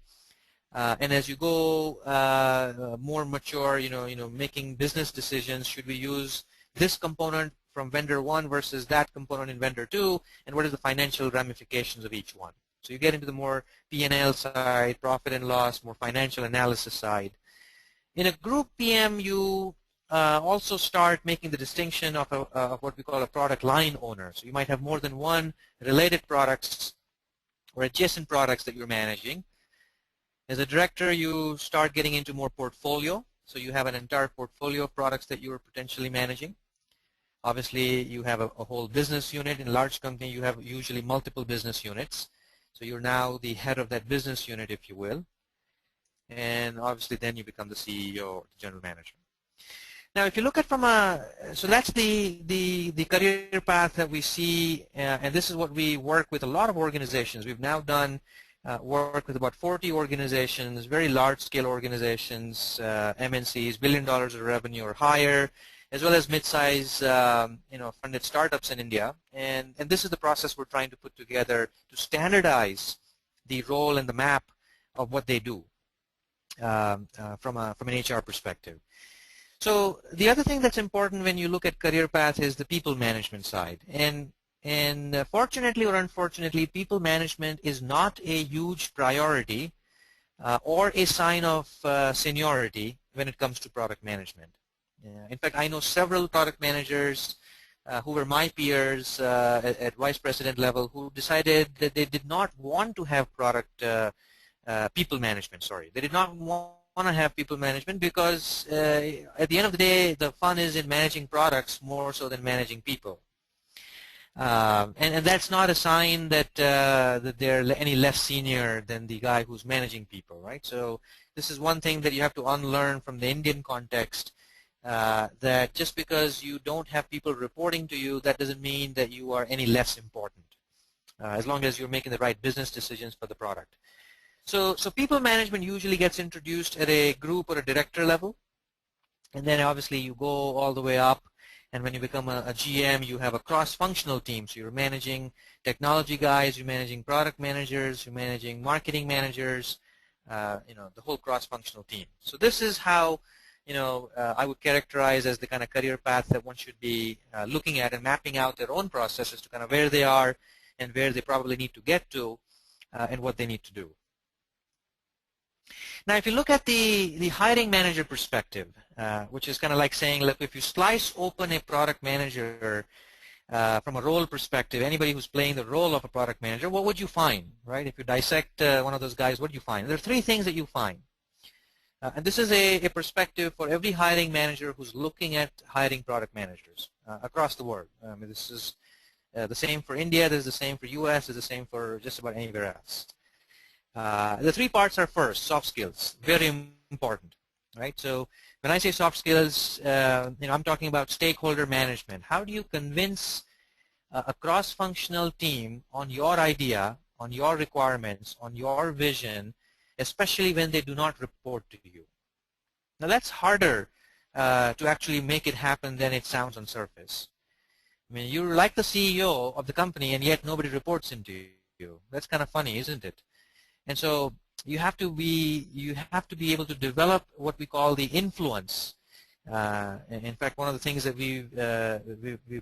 And as you go more mature, making business decisions, should we use this component from vendor 1 versus that component in vendor 2, and what are the financial ramifications of each one? So you get into the more P&L side, profit and loss, more financial analysis side. In a group PM, you also start making the distinction of what we call a product line owner. So you might have more than one related products or adjacent products that you're managing. As a director, you start getting into more portfolio. So you have an entire portfolio of products that you are potentially managing. Obviously, you have a whole business unit. In a large company, you have usually multiple business units. So you're now the head of that business unit, if you will. And obviously then you become the CEO or the general manager. Now if you look at so that's the career path that we see, and this is what we work with a lot of organizations. We've now done work with about 40 organizations, very large scale organizations, MNCs, $1 billion of revenue or higher, as well as mid-size funded startups in India. And this is the process we're trying to put together to standardize the role and the map of what they do from an HR perspective. So the other thing that's important when you look at career path is the people management side. And fortunately or unfortunately, people management is not a huge priority or a sign of seniority when it comes to product management. In fact, I know several product managers who were my peers at vice president level who decided that they did not want to have people management. Sorry, they did not want to have people management because at the end of the day, the fun is in managing products more so than managing people. And that's not a sign that that they're any less senior than the guy who's managing people, right? So this is one thing that you have to unlearn from the Indian context. That just because you don't have people reporting to you, that doesn't mean that you are any less important, as long as you're making the right business decisions for the product. So people management usually gets introduced at a group or a director level, and then obviously you go all the way up, and when you become a GM, you have a cross-functional team. So you're managing technology guys, you're managing product managers, you're managing marketing managers, the whole cross-functional team. So this is how I would characterize as the kind of career path that one should be looking at and mapping out their own processes to kind of where they are and where they probably need to get to and what they need to do. Now if you look at the hiring manager perspective, which is kind of like saying, look, if you slice open a product manager from a role perspective, anybody who's playing the role of a product manager, what would you find, right? If you dissect one of those guys, what do you find? There are three things that you find. And this is a perspective for every hiring manager who's looking at hiring product managers across the world. I mean, this is the same for India, this is the same for US, this is the same for just about anywhere else. The three parts are first, soft skills, very important, right? So when I say soft skills, I'm talking about stakeholder management. How do you convince a cross-functional team on your idea, on your requirements, on your vision, especially when they do not report to you? Now that's harder to actually make it happen than it sounds on surface. I mean, you're like the CEO of the company and yet nobody reports into you. That's kind of funny, isn't it? And so you have to be able to develop what we call the influence. In fact, one of the things that we've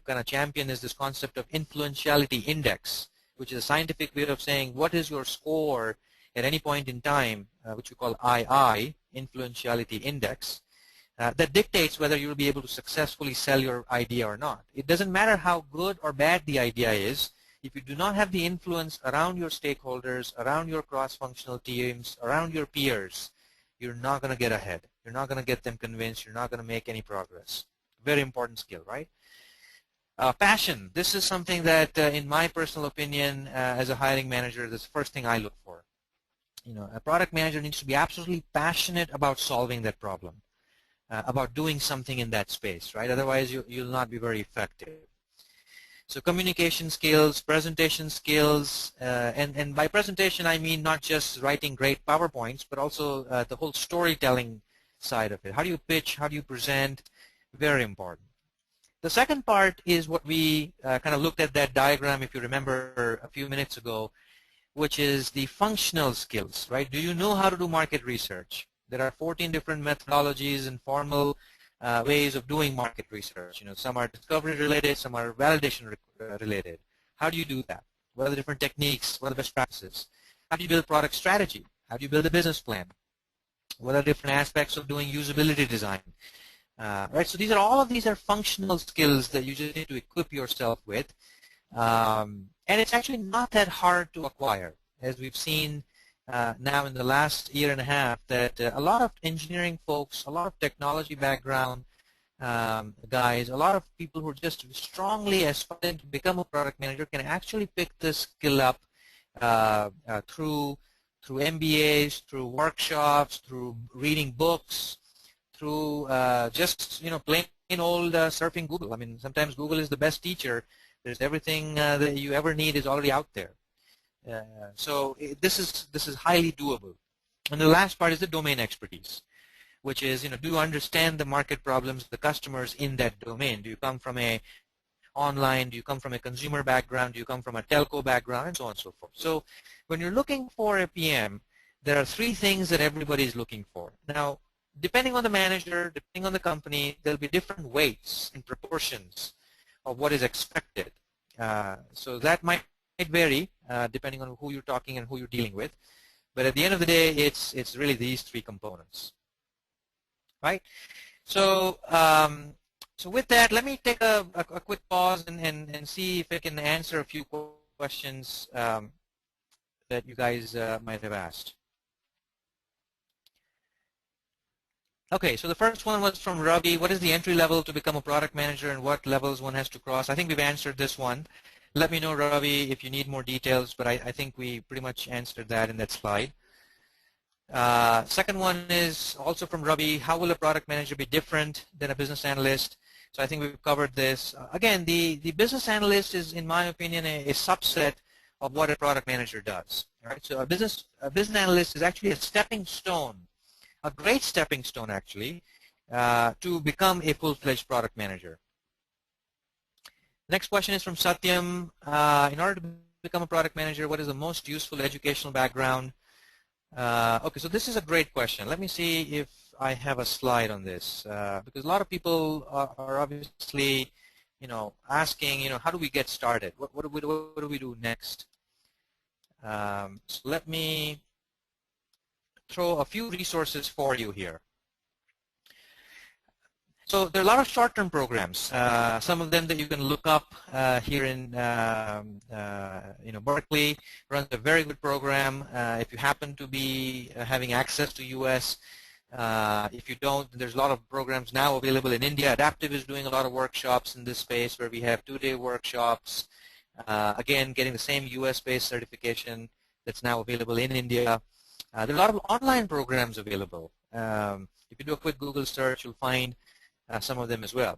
kind of championed is this concept of influentiality index, which is a scientific way of saying what is your score at any point in time, which we call II, influentiality index, that dictates whether you will be able to successfully sell your idea or not. It doesn't matter how good or bad the idea is. If you do not have the influence around your stakeholders, around your cross-functional teams, around your peers, you're not going to get ahead. You're not going to get them convinced. You're not going to make any progress. Very important skill, right? Passion. This is something that, in my personal opinion, as a hiring manager, this is the first thing I look for. A product manager needs to be absolutely passionate about solving that problem, about doing something in that space, right? Otherwise, you'll not be very effective. So communication skills, presentation skills, and by presentation I mean not just writing great PowerPoints, but also the whole storytelling side of it. How do you pitch? How do you present? Very important. The second part is what we kind of looked at that diagram, if you remember a few minutes ago, which is the functional skills, right? Do you know how to do market research? There are 14 different methodologies and formal ways of doing market research. Some are discovery related, some are validation related. How do you do that? What are the different techniques? What are the best practices? How do you build product strategy? How do you build a business plan? What are different aspects of doing usability design? Right. So all of these are functional skills that you just need to equip yourself with, and it's actually not that hard to acquire, as we've seen now in the last year and a half, that a lot of engineering folks, a lot of technology background guys, a lot of people who are just strongly aspiring to become a product manager can actually pick this skill up through MBAs, through workshops, through reading books, through just plain old surfing Google. I mean, sometimes Google is the best teacher. There's everything that you ever need is already out there. This is highly doable. And the last part is the domain expertise, which is, do you understand the market problems of the customers in that domain? Do you come from a online? Do you come from a consumer background? Do you come from a telco background? And so on and so forth. So when you're looking for a PM, there are three things that everybody is looking for. Now, depending on the manager, depending on the company, there'll be different weights and proportions of what is expected. So that might vary depending on who you're talking and who you're dealing with. But at the end of the day, it's really these three components, right? So so with that, let me take a quick pause and see if I can answer a few questions that you guys might have asked. Okay, so the first one was from Ravi. What is the entry level to become a product manager and what levels one has to cross? I think we've answered this one. Let me know, Ravi, if you need more details, but I think we pretty much answered that in that slide. Second one is also from Ravi. How will a product manager be different than a business analyst? So I think we've covered this. Again, the business analyst is, in my opinion, a subset of what a product manager does. All right? So a business analyst is actually a stepping stone, a great stepping stone actually, to become a full-fledged product manager. Next question is from Satyam. In order to become a product manager, what is the most useful educational background? Okay, so this is a great question. Let me see if I have a slide on this, because a lot of people are obviously, asking, how do we get started? What do we do next? So let me throw a few resources for you here. So there are a lot of short-term programs. Some of them that you can look up here in Berkeley runs a very good program. If you happen to be having access to US, if you don't, there's a lot of programs now available in India. Adaptive is doing a lot of workshops in this space where we have 2-day workshops. Again, getting the same US-based certification that's now available in India. There are a lot of online programs available. If you do a quick Google search, you'll find some of them as well.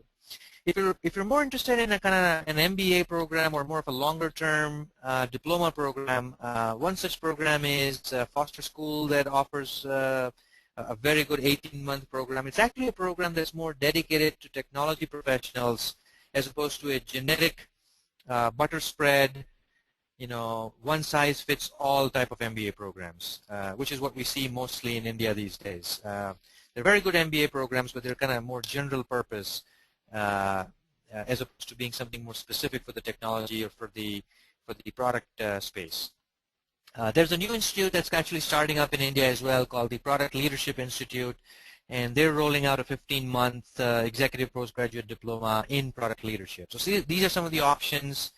If you're more interested in a kind of an MBA program or more of a longer-term diploma program, one such program is Foster School that offers a very good 18-month program. It's actually a program that's more dedicated to technology professionals as opposed to a generic butter spread, one-size-fits-all type of MBA programs, which is what we see mostly in India these days. They're very good MBA programs, but they're kind of more general purpose as opposed to being something more specific for the technology or for the product space. There's a new institute that's actually starting up in India as well called the Product Leadership Institute, and they're rolling out a 15-month executive postgraduate diploma in product leadership. So see, these are some of the options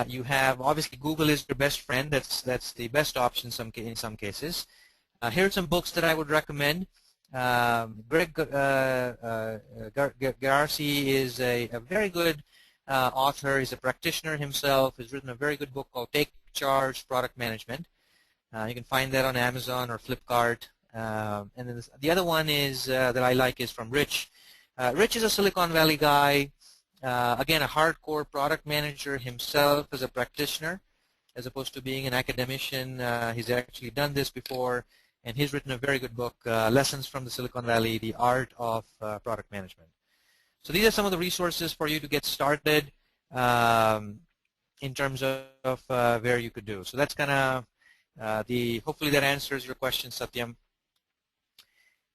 you have. Obviously, Google is your best friend. That's the best option in some cases. Here are some books that I would recommend. Greg Garci is a very good author. He's a practitioner himself. He's written a very good book called Take Charge Product Management. You can find that on Amazon or Flipkart. And then the other one is that I like is from Rich. Rich is a Silicon Valley guy. Again, a hardcore product manager himself as a practitioner, as opposed to being an academician. He's actually done this before. And he's written a very good book, Lessons from the Silicon Valley, The Art of Product Management. So these are some of the resources for you to get started in terms of where you could do. So that's kind of hopefully that answers your question, Satyam.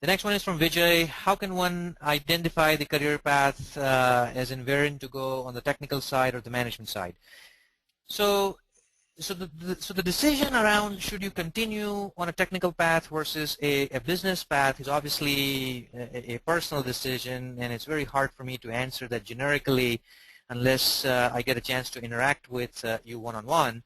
The next one is from Vijay. How can one identify the career path as in wherein to go on the technical side or the management side? So the decision around should you continue on a technical path versus a business path is obviously a personal decision, and it's very hard for me to answer that generically unless I get a chance to interact with you one-on-one.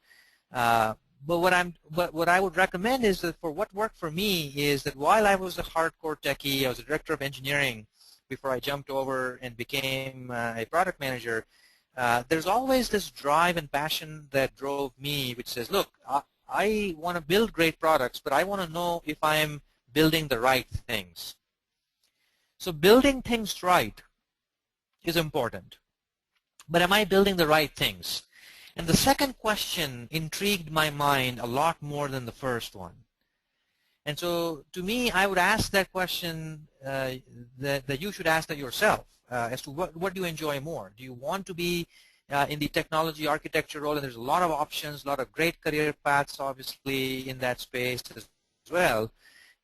But what I would recommend is that for what worked for me is that while I was a hardcore techie, I was a director of engineering before I jumped over and became a product manager. There's always this drive and passion that drove me, which says, look, I want to build great products, but I want to know if I'm building the right things. So building things right is important. But am I building the right things? And the second question intrigued my mind a lot more than the first one. And so to me, I would ask that question that you should ask that yourself as to what do you enjoy more? Do you want to be in the technology architecture role? And there's a lot of options, a lot of great career paths, obviously, in that space as well.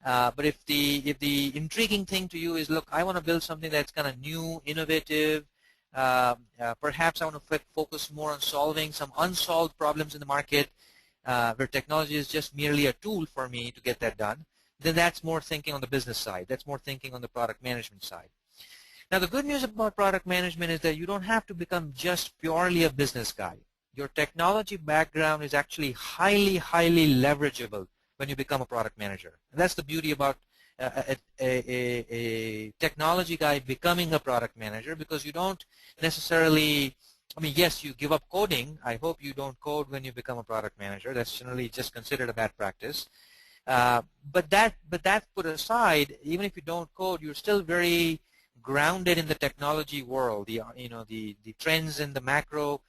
But if the intriguing thing to you is, look, I want to build something that's kind of new, innovative, perhaps I want to focus more on solving some unsolved problems in the market, where technology is just merely a tool for me to get that done, then that's more thinking on the business side. That's more thinking on the product management side. Now, the good news about product management is that you don't have to become just purely a business guy. Your technology background is actually highly, highly leverageable when you become a product manager. And that's the beauty about a technology guy becoming a product manager, because you don't necessarily, I mean, yes, you give up coding. I hope you don't code when you become a product manager. That's generally just considered a bad practice. But that put aside, even if you don't code, you're still very grounded in the technology world. The trends and the macro,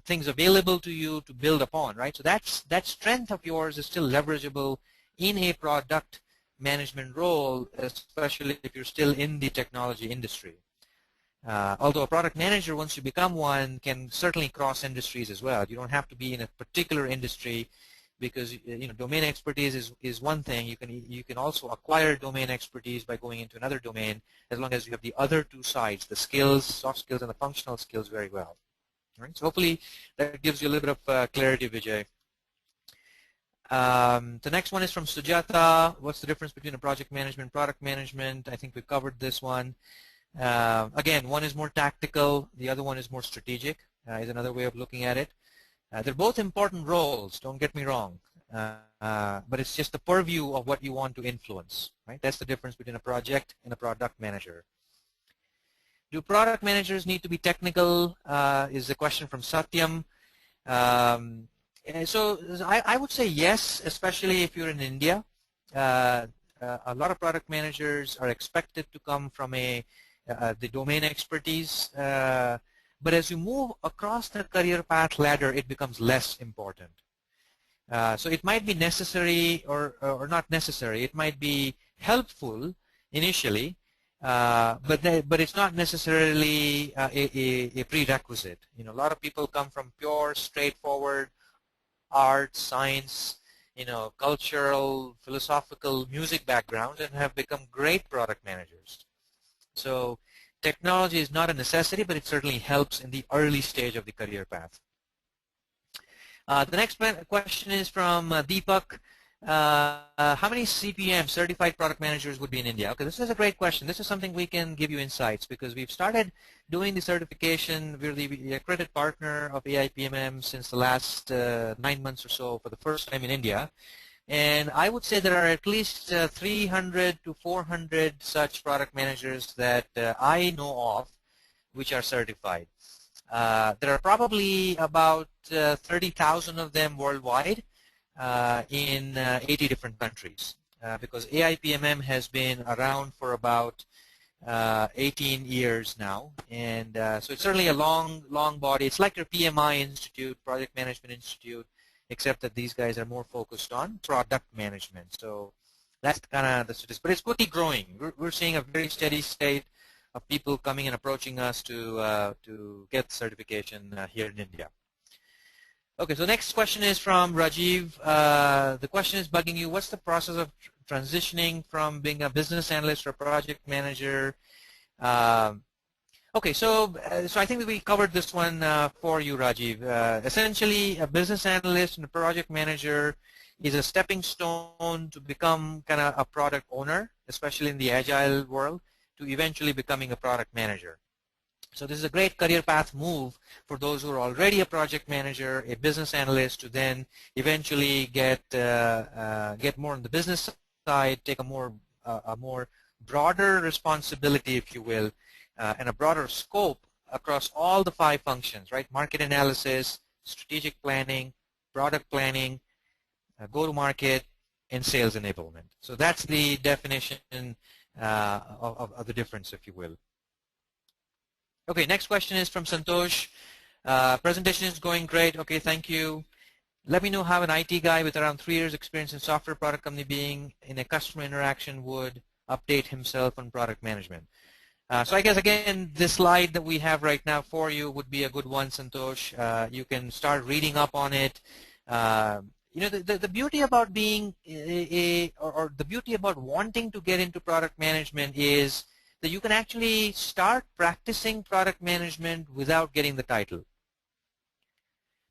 things available to you to build upon, right? So that strength of yours is still leverageable in a product management role, especially if you're still in the technology industry. Although a product manager, once you become one, can certainly cross industries as well. You don't have to be in a particular industry, because domain expertise is one thing. You can also acquire domain expertise by going into another domain, as long as you have the other two sides, the skills, soft skills, and the functional skills very well. All right? So hopefully that gives you a little bit of clarity, Vijay. The next one is from Sujata. What's the difference between a project management and product management? I think we covered this one. Again, one is more tactical, the other one is more strategic, is another way of looking at it. They're both important roles, don't get me wrong, but it's just the purview of what you want to influence, right? That's the difference between a project and a product manager. Do product managers need to be technical, is the question from Satyam. So I would say yes, especially if you're in India. A lot of product managers are expected to come from the domain expertise, but as you move across the career path ladder, it becomes less important. So it might be necessary or not necessary. It might be helpful initially, but it's not necessarily a prerequisite. A lot of people come from pure, straightforward art, science, cultural, philosophical, music backgrounds, and have become great product managers. So technology is not a necessity, but it certainly helps in the early stage of the career path. The next question is from Deepak. How many CPM, certified product managers, would be in India? Okay, this is a great question. This is something we can give you insights, because we've started doing the certification. We're the accredited partner of AIPMM since the last 9 months or so, for the first time in India. And I would say there are at least 300 to 400 such product managers that I know of which are certified. There are probably about 30,000 of them worldwide in 80 different countries, because AIPMM has been around for about 18 years now, and so it's certainly a long body. It's like your PMI Institute, Project Management Institute, except that these guys are more focused on product management. So that's kind of the statistics. But it's quickly growing. We're seeing a very steady state of people coming and approaching us to get certification here in India. Okay, so next question is from Rajiv. The question is bugging you. What's the process of transitioning from being a business analyst or project manager? Okay, so I think we covered this one for you, Rajiv. Essentially, a business analyst and a project manager is a stepping stone to become kind of a product owner, especially in the agile world, to eventually becoming a product manager. So this is a great career path move for those who are already a project manager, a business analyst, to then eventually get more on the business side, take a more broader responsibility, if you will, and a broader scope across all the 5 functions, right? Market analysis, strategic planning, product planning, go-to-market, and sales enablement. So that's the definition of the difference, if you will. Okay, next question is from Santosh. Presentation is going great. Okay, thank you. Let me know how an IT guy with around 3 years experience in software product company being in a customer interaction would update himself on product management. So I guess, again, this slide that we have right now for you would be a good one, Santosh. You can start reading up on it. You know, the beauty about being or the beauty about wanting to get into product management is that you can actually start practicing product management without getting the title.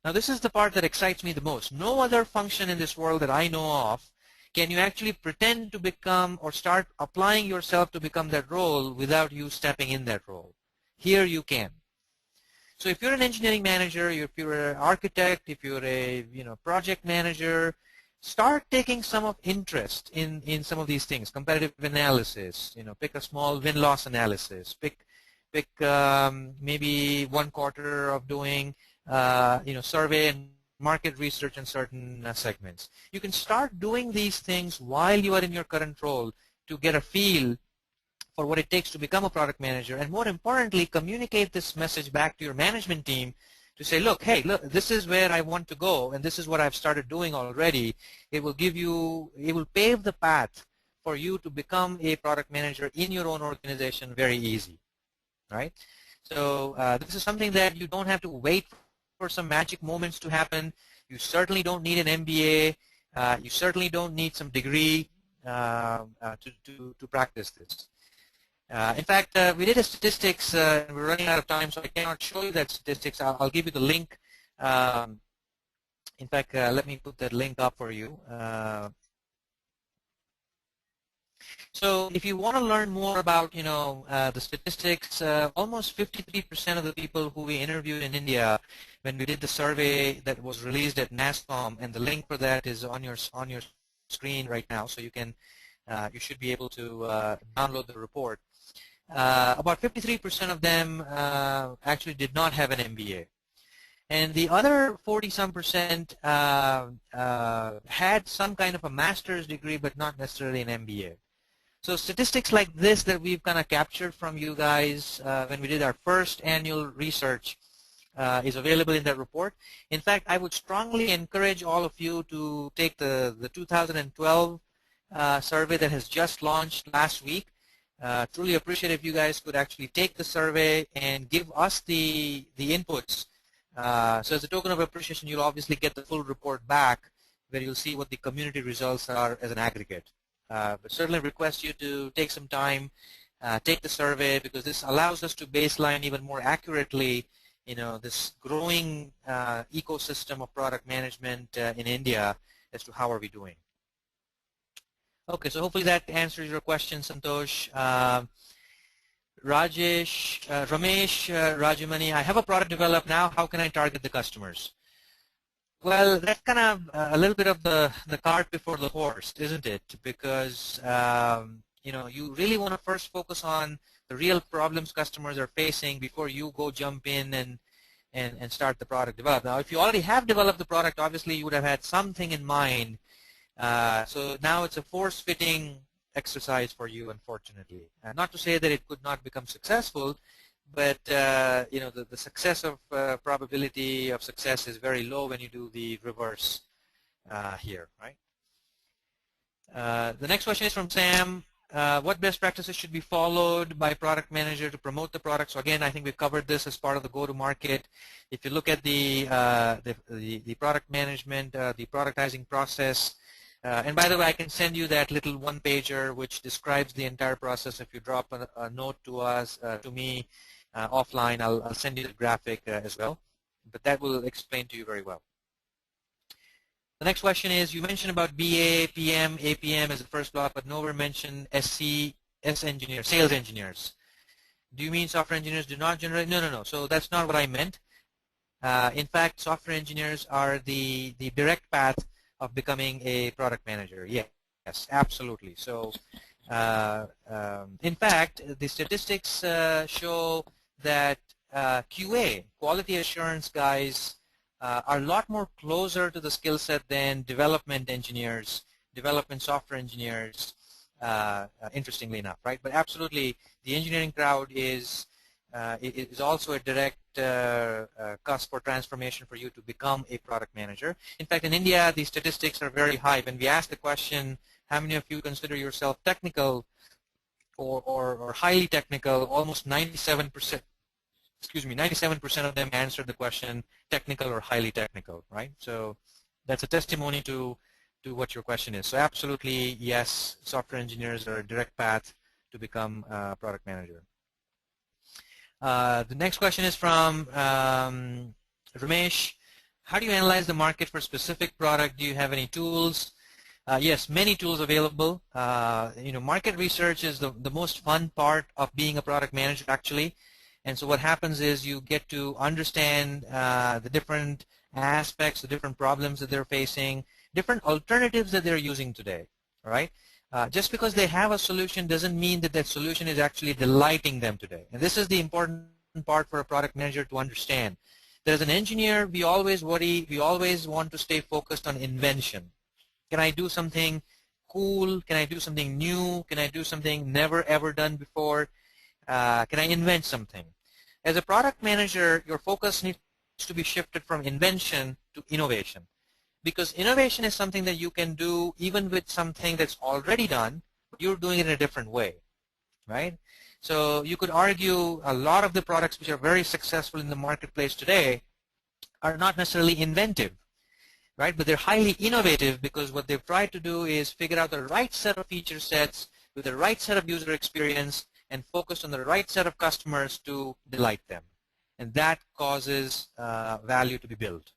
Now, this is the part that excites me the most. No other function in this world that I know of can you actually pretend to become or start applying yourself to become that role without you stepping in that role. Here you can. So if you're an engineering manager, if you're an architect, if you're a project manager, start taking some of interest in some of these things. Competitive analysis, pick a small win-loss analysis. Pick maybe 1 quarter of doing survey and market research in certain segments. You can start doing these things while you are in your current role to get a feel for what it takes to become a product manager, and more importantly, communicate this message back to your management team to say, look, hey, look, this is where I want to go, and this is what I've started doing already. It will pave the path for you to become a product manager in your own organization very easy, right? So this is something that you don't have to wait for some magic moments to happen. You certainly don't need an MBA. You certainly don't need some degree to practice this. In fact, we did a statistics. We're running out of time, so I cannot show you that statistics. I'll give you the link. In fact, let me put that link up for you. So if you want to learn more about, the statistics, almost 53% of the people who we interviewed in India when we did the survey that was released at NASCOM, and the link for that is on your screen right now, so you should be able to download the report. About 53% of them actually did not have an MBA. And the other 40-some% had some kind of a master's degree, but not necessarily an MBA. So statistics like this that we've kind of captured from you guys when we did our first annual research is available in that report. In fact, I would strongly encourage all of you to take the 2012 survey that has just launched last week. Truly appreciate if you guys could actually take the survey and give us the inputs. So as a token of appreciation, you'll obviously get the full report back where you'll see what the community results are as an aggregate. But certainly request you to take some time, take the survey, because this allows us to baseline even more accurately, this growing ecosystem of product management in India as to how are we doing. Okay, so hopefully that answers your question, Santosh. Rajesh, Ramesh, Rajamani, I have a product developed now. How can I target the customers? Well, that's kind of a little bit of the cart before the horse, isn't it? Because you really want to first focus on the real problems customers are facing before you go jump in and start the product development. Now, if you already have developed the product, obviously you would have had something in mind. So now it's a force-fitting exercise for you, unfortunately. Not to say that it could not become successful, but the success of probability of success is very low when you do the reverse here, right? The next question is from Sam. What best practices should be followed by product manager to promote the product? So again, I think we've covered this as part of the go-to-market. If you look at the product management, the productizing process, and by the way, I can send you that little one-pager which describes the entire process. If you drop a note to us, to me, offline, I'll send you the graphic as well. But that will explain to you very well. The next question is, you mentioned about BA, PM, APM as the first block, but nowhere mentioned SC, S engineers, sales engineers. Do you mean software engineers do not generate? No. So that's not what I meant. In fact, software engineers are the direct path of becoming a product manager. Yes, absolutely. So in fact, the statistics show that QA, quality assurance guys, are a lot more closer to the skill set than development engineers, development software engineers, interestingly enough, right? But absolutely, the engineering crowd is also a direct cusp for transformation for you to become a product manager. In fact, in India, the statistics are very high. When we ask the question, how many of you consider yourself technical or highly technical, almost 97%, 97% of them answered the question technical or highly technical, right? So that's a testimony to what your question is. So absolutely, yes, software engineers are a direct path to become a product manager. The next question is from Ramesh. How do you analyze the market for a specific product? Do you have any tools? Yes, many tools available. Market research is the most fun part of being a product manager, actually. And so what happens is you get to understand the different aspects, the different problems that they're facing, different alternatives that they're using today. All right. Just because they have a solution doesn't mean that that solution is actually delighting them today. And this is the important part for a product manager to understand. That as an engineer, we always worry, we always want to stay focused on invention. Can I do something cool? Can I do something new? Can I do something never ever done before? Can I invent something? As a product manager, your focus needs to be shifted from invention to innovation. Because innovation is something that you can do even with something that's already done, but you're doing it in a different way, right? So you could argue a lot of the products which are very successful in the marketplace today are not necessarily inventive, right? But they're highly innovative because what they've tried to do is figure out the right set of feature sets with the right set of user experience and focus on the right set of customers to delight them. And that causes value to be built.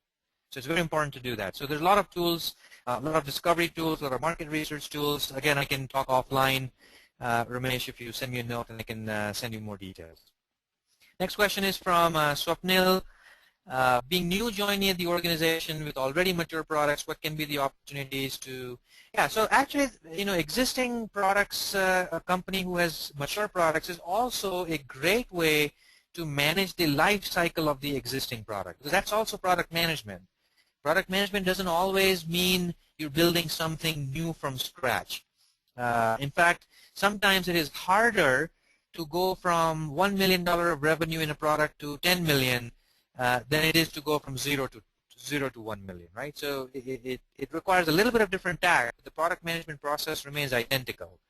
So it's very important to do that. So there's a lot of tools, a lot of discovery tools, a lot of market research tools. Again, I can talk offline, Ramesh, if you send me a note, and I can send you more details. Next question is from Swapnil. Being new joinee at the organization with already mature products, what can be the opportunities to, so actually, existing products, a company who has mature products is also a great way to manage the life cycle of the existing product. Because that's also product management. Product management doesn't always mean you're building something new from scratch. In fact, sometimes it is harder to go from $1 million of revenue in a product to 10 million than it is to go from zero to 1 million, right? So it requires a little bit of different tact. The product management process remains identical.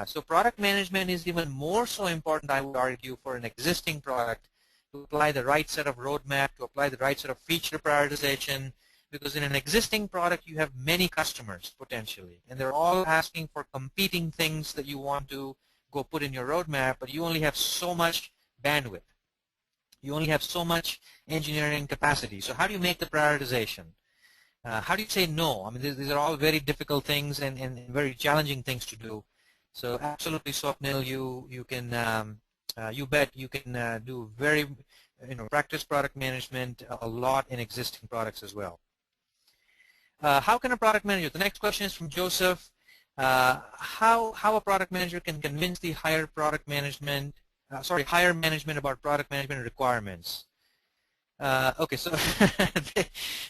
So product management is even more so important, I would argue, for an existing product to apply the right set of roadmap, to apply the right set of feature prioritization, because in an existing product you have many customers potentially, and they're all asking for competing things that you want to go put in your roadmap, but you only have so much bandwidth. You only have so much engineering capacity. So how do you make the prioritization? How do you say no? I mean, these are all very difficult things and very challenging things to do. So absolutely, Swapnil, you can you bet you can do very practice product management a lot in existing products as well. How can a product manager? The next question is from Joseph. How a product manager can convince the higher management about product management requirements. Okay, so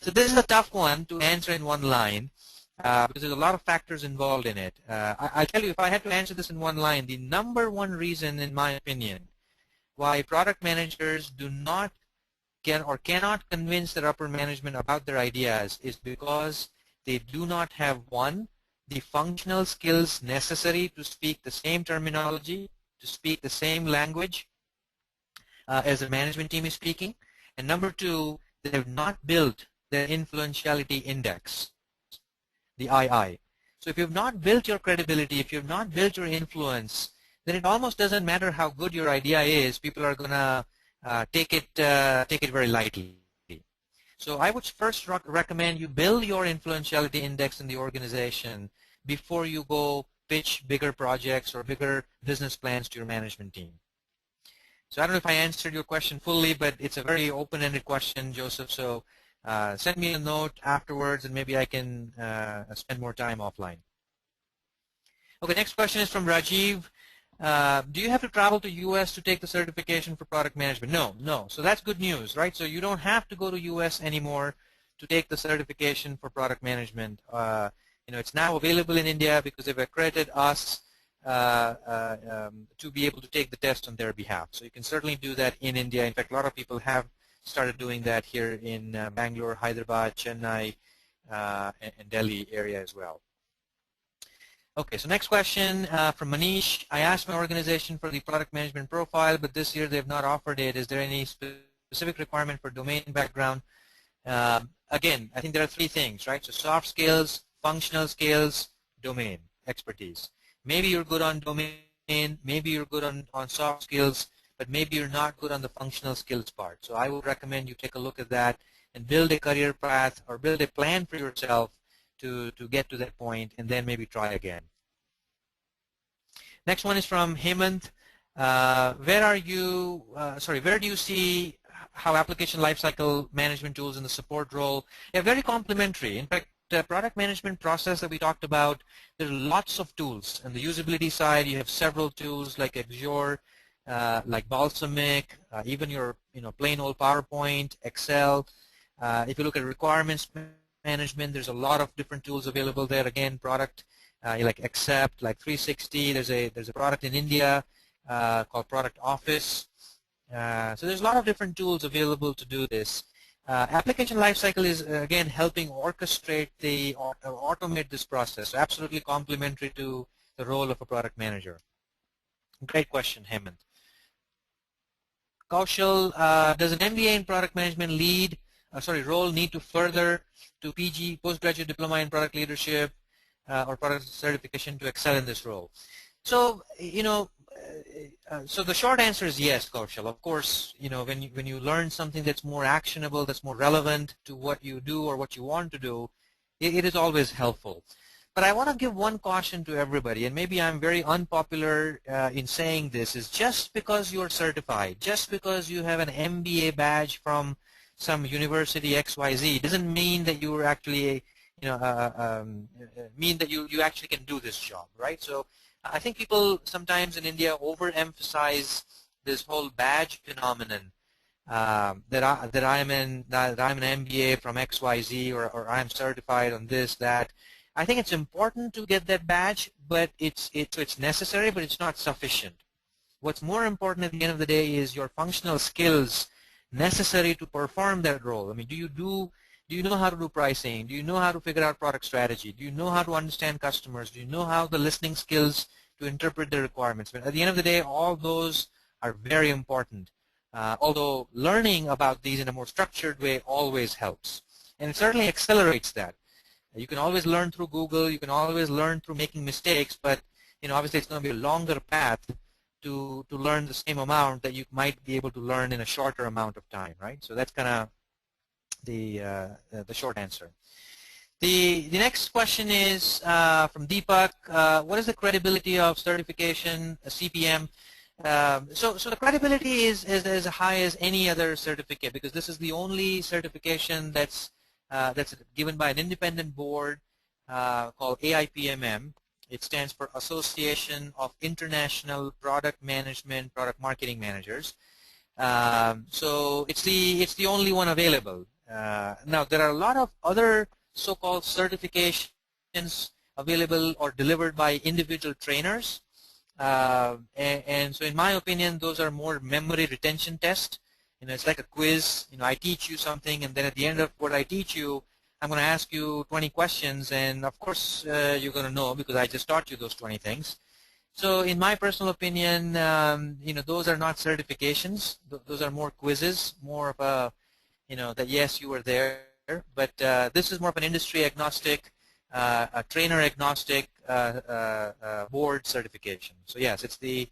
so this is a tough one to answer in one line because there's a lot of factors involved in it. I'll tell you, if I had to answer this in one line, the number one reason, in my opinion, why product managers do not cannot convince their upper management about their ideas is because they do not have, one, the functional skills necessary to speak the same terminology, to speak the same language as the management team is speaking, and number two, they have not built their influentiality index, the II. So if you have not built your credibility, if you have not built your influence, then it almost doesn't matter how good your idea is. People are gonna take it very lightly. So I would first recommend you build your influentiality index in the organization before you go pitch bigger projects or bigger business plans to your management team. So I don't know if I answered your question fully, but it's a very open-ended question, Joseph. So send me a note afterwards, and maybe I can spend more time offline. Okay, next question is from Rajiv. Do you have to travel to US to take the certification for product management? No, no. So that's good news, right? So you don't have to go to US anymore to take the certification for product management. It's now available in India because they've accredited us to be able to take the test on their behalf. So you can certainly do that in India. In fact, a lot of people have started doing that here in Bangalore, Hyderabad, Chennai, and Delhi area as well. Okay, so next question from Manish. I asked my organization for the product management profile, but this year they have not offered it. Is there any specific requirement for domain background? Again, I think there are three things, right? So soft skills, functional skills, domain expertise. Maybe you're good on domain, maybe you're good on soft skills, but maybe you're not good on the functional skills part. So I would recommend you take a look at that and build a career path or build a plan for yourself to get to that point, and then maybe try again. Next one is from Hemant. Where do you see how application lifecycle management tools in the support role? They're very complementary. In fact, the product management process that we talked about, there are lots of tools. On the usability side, you have several tools like Azure, like Balsamiq, even your plain old PowerPoint, Excel. If you look at requirements management, there's a lot of different tools available there. Again, product like Accept, like 360. There's a product in India called Product Office. So there's a lot of different tools available to do this. Application lifecycle is again helping orchestrate or automate this process. So absolutely complementary to the role of a product manager. Great question, Hemant. Kaushal, does an MBA in product management role need to further to PG, postgraduate diploma in product leadership or product certification to excel in this role? So, so the short answer is yes, Kaushal. Of course, when you learn something that's more actionable, that's more relevant to what you do or what you want to do, it is always helpful. But I want to give one caution to everybody, and maybe I'm very unpopular in saying this, is just because you're certified, just because you have an MBA badge from some university XYZ, doesn't mean that you actually, mean that you actually can do this job, right? So I think people sometimes in India overemphasize this whole badge phenomenon, that I'm an MBA from XYZ or I'm certified on this, that. I think it's important to get that badge, but it's necessary, but it's not sufficient. What's more important at the end of the day is your functional skills necessary to perform that role. I mean, do you know how to do pricing? Do you know how to figure out product strategy? Do you know how to understand customers? Do you know how the listening skills to interpret the requirements? But at the end of the day, all those are very important. Although learning about these in a more structured way always helps, and it certainly accelerates that. You can always learn through Google. You can always learn through making mistakes, but obviously it's going to be a longer path to learn the same amount that you might be able to learn in a shorter amount of time, right? So that's kind of the short answer. The next question is from Deepak. What is the credibility of certification, CPM? So the credibility is as high as any other certificate, because this is the only certification that's given by an independent board called AIPMM. It stands for Association of International Product Marketing Managers. So it's the only one available. Now there are a lot of other so-called certifications available or delivered by individual trainers, and so in my opinion, those are more memory retention tests. It's like a quiz. I teach you something, and then at the end of what I teach you, I'm going to ask you 20 questions, and of course you're going to know because I just taught you those 20 things. So in my personal opinion, those are not certifications. Those are more quizzes, more of a, that yes, you were there. But this is more of an industry agnostic, a trainer agnostic board certification. So yes, it's the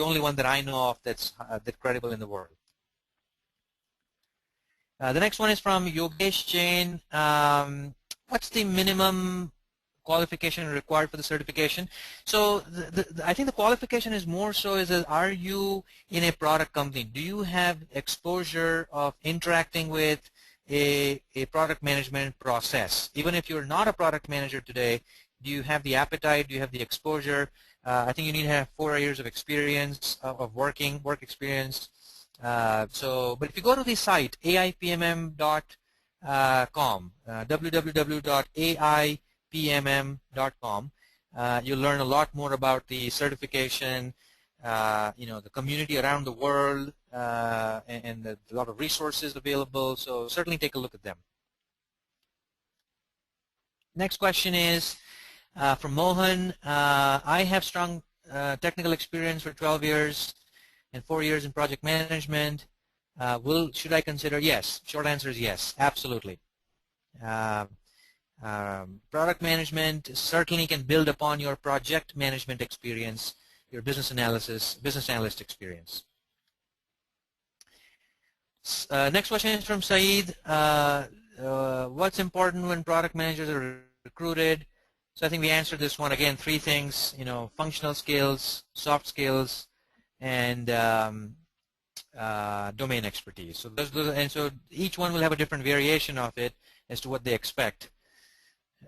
only one that I know of that's credible in the world. The next one is from Yogesh Jain. What's the minimum qualification required for the certification? So I think the qualification is more so is that are you in a product company? Do you have exposure of interacting with a product management process? Even if you're not a product manager today, do you have the appetite? Do you have the exposure? I think you need to have 4 years of experience of work experience. But if you go to the site aipmm.com, www.aipmm.com, you'll learn a lot more about the certification, the community around the world, and a lot of resources available. So certainly take a look at them. Next question is from Mohan. I have strong technical experience for 12 years and 4 years in project management. Should I consider? Yes. Short answer is yes, absolutely. Product management certainly can build upon your project management experience, your business analyst experience. Next question is from Saeed. What's important when product managers are recruited? So I think we answered this one again. 3 things: functional skills, soft skills, and domain expertise. So and so each one will have a different variation of it as to what they expect.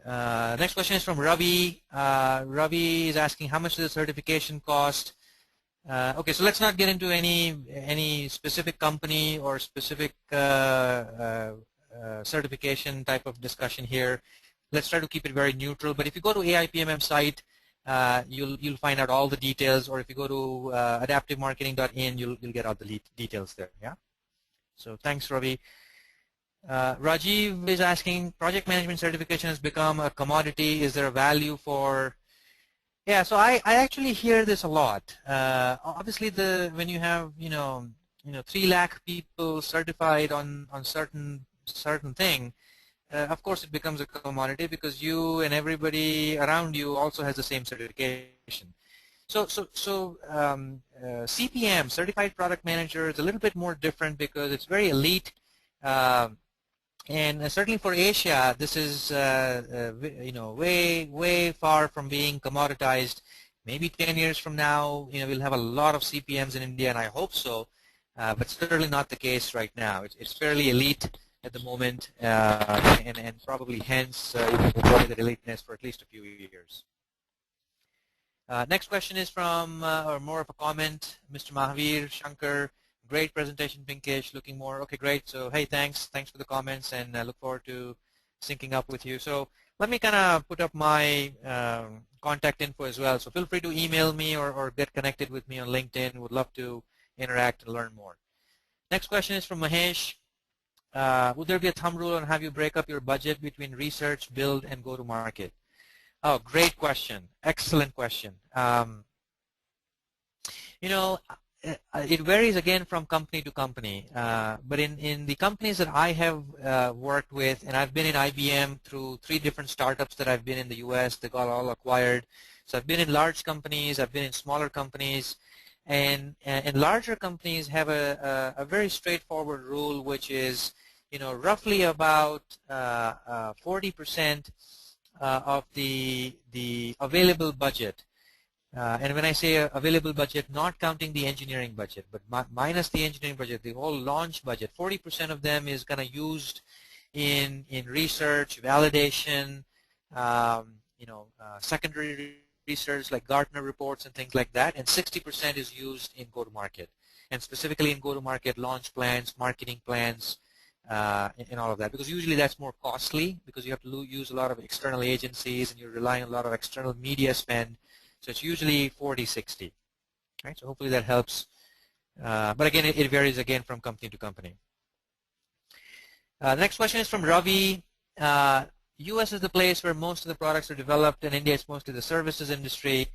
Next question is from Ravi. Ravi is asking, how much does the certification cost? Okay, so let's not get into any specific company or specific certification type of discussion here. Let's try to keep it very neutral. But if you go to AIPMM site, you'll find out all the details. Or if you go to adaptivemarketing.in, you'll get all the details there. Yeah. So thanks, Ravi. Rajiv is asking, project management certification has become a commodity. Is there a value for? Yeah, so I actually hear this a lot. Obviously, when you have 3 lakh people certified on certain thing, of course it becomes a commodity because you and everybody around you also has the same certification. So CPM, Certified Product Manager, is a little bit more different because it's very elite. And certainly for Asia, this is way far from being commoditized. Maybe 10 years from now, we'll have a lot of CPMs in India, and I hope so. But certainly not the case right now. It's fairly elite at the moment, and probably hence enjoy that eliteness for at least a few years. Next question is from, or more of a comment, Mr. Mahavir Shankar. Great presentation, Pinkesh. Looking more. Okay, great. So, hey, thanks for the comments, and I look forward to syncing up with you. So let me kind of put up my contact info as well. So feel free to email me or get connected with me on LinkedIn. Would love to interact and learn more. Next question is from Mahesh. Would there be a thumb rule on how you break up your budget between research, build, and go to market? Oh, great question. Excellent question. It varies again from company to company, but in the companies that I have worked with, and I've been in IBM through 3 different startups that I've been in the US, they got all acquired. So I've been in large companies, I've been in smaller companies, and larger companies have a very straightforward rule, which is roughly about 40% of the available budget. And when I say available budget, not counting the engineering budget, but minus the engineering budget, the whole launch budget, 40% of them is kind of used in research, validation, secondary research like Gartner reports and things like that, and 60% is used in go-to-market, and specifically in go-to-market launch plans, marketing plans, and all of that, because usually that's more costly because you have to use a lot of external agencies and you're relying on a lot of external media spend. So it's usually 40-60. Right? So hopefully that helps. But again, it varies again from company to company. The next question is from Ravi. U.S. is the place where most of the products are developed, and India is mostly the services industry.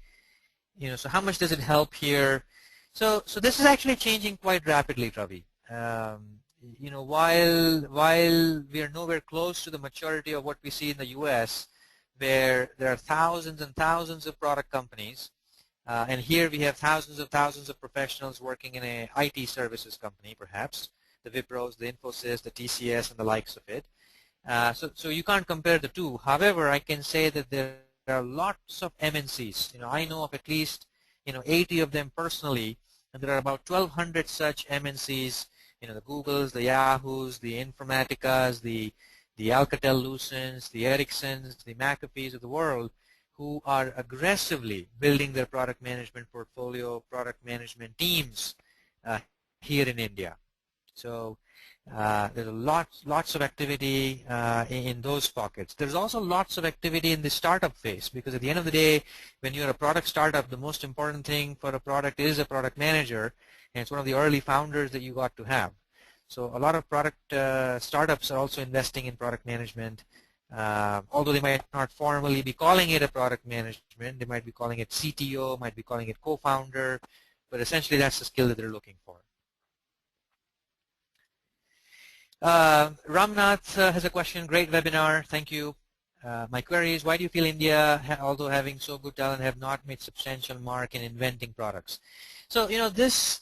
So how much does it help here? So this is actually changing quite rapidly, Ravi. While we are nowhere close to the maturity of what we see in the U.S., where there are thousands and thousands of product companies, and here we have thousands of professionals working in a IT services company, perhaps, the Wipros, the Infosys, the TCS, and the likes of it. So you can't compare the two. However, I can say that there are lots of MNCs. I know of at least 80 of them personally, and there are about 1,200 such MNCs. The Googles, the Yahoos, the Informaticas, the Alcatel-Lucents, the Ericssons, the McAfees of the world, who are aggressively building their product management portfolio, product management teams here in India. So there's lots of activity in those pockets. There's also lots of activity in the startup phase, because at the end of the day, when you're a product startup, the most important thing for a product is a product manager, and it's one of the early founders that you got to have. So a lot of product startups are also investing in product management, although they might not formally be calling it a product management. They might be calling it CTO, might be calling it co-founder, but essentially that's the skill that they're looking for. Ramnath has a question. Great webinar. Thank you. My query is, why do you feel India, although having so good talent, have not made substantial mark in inventing products? So, this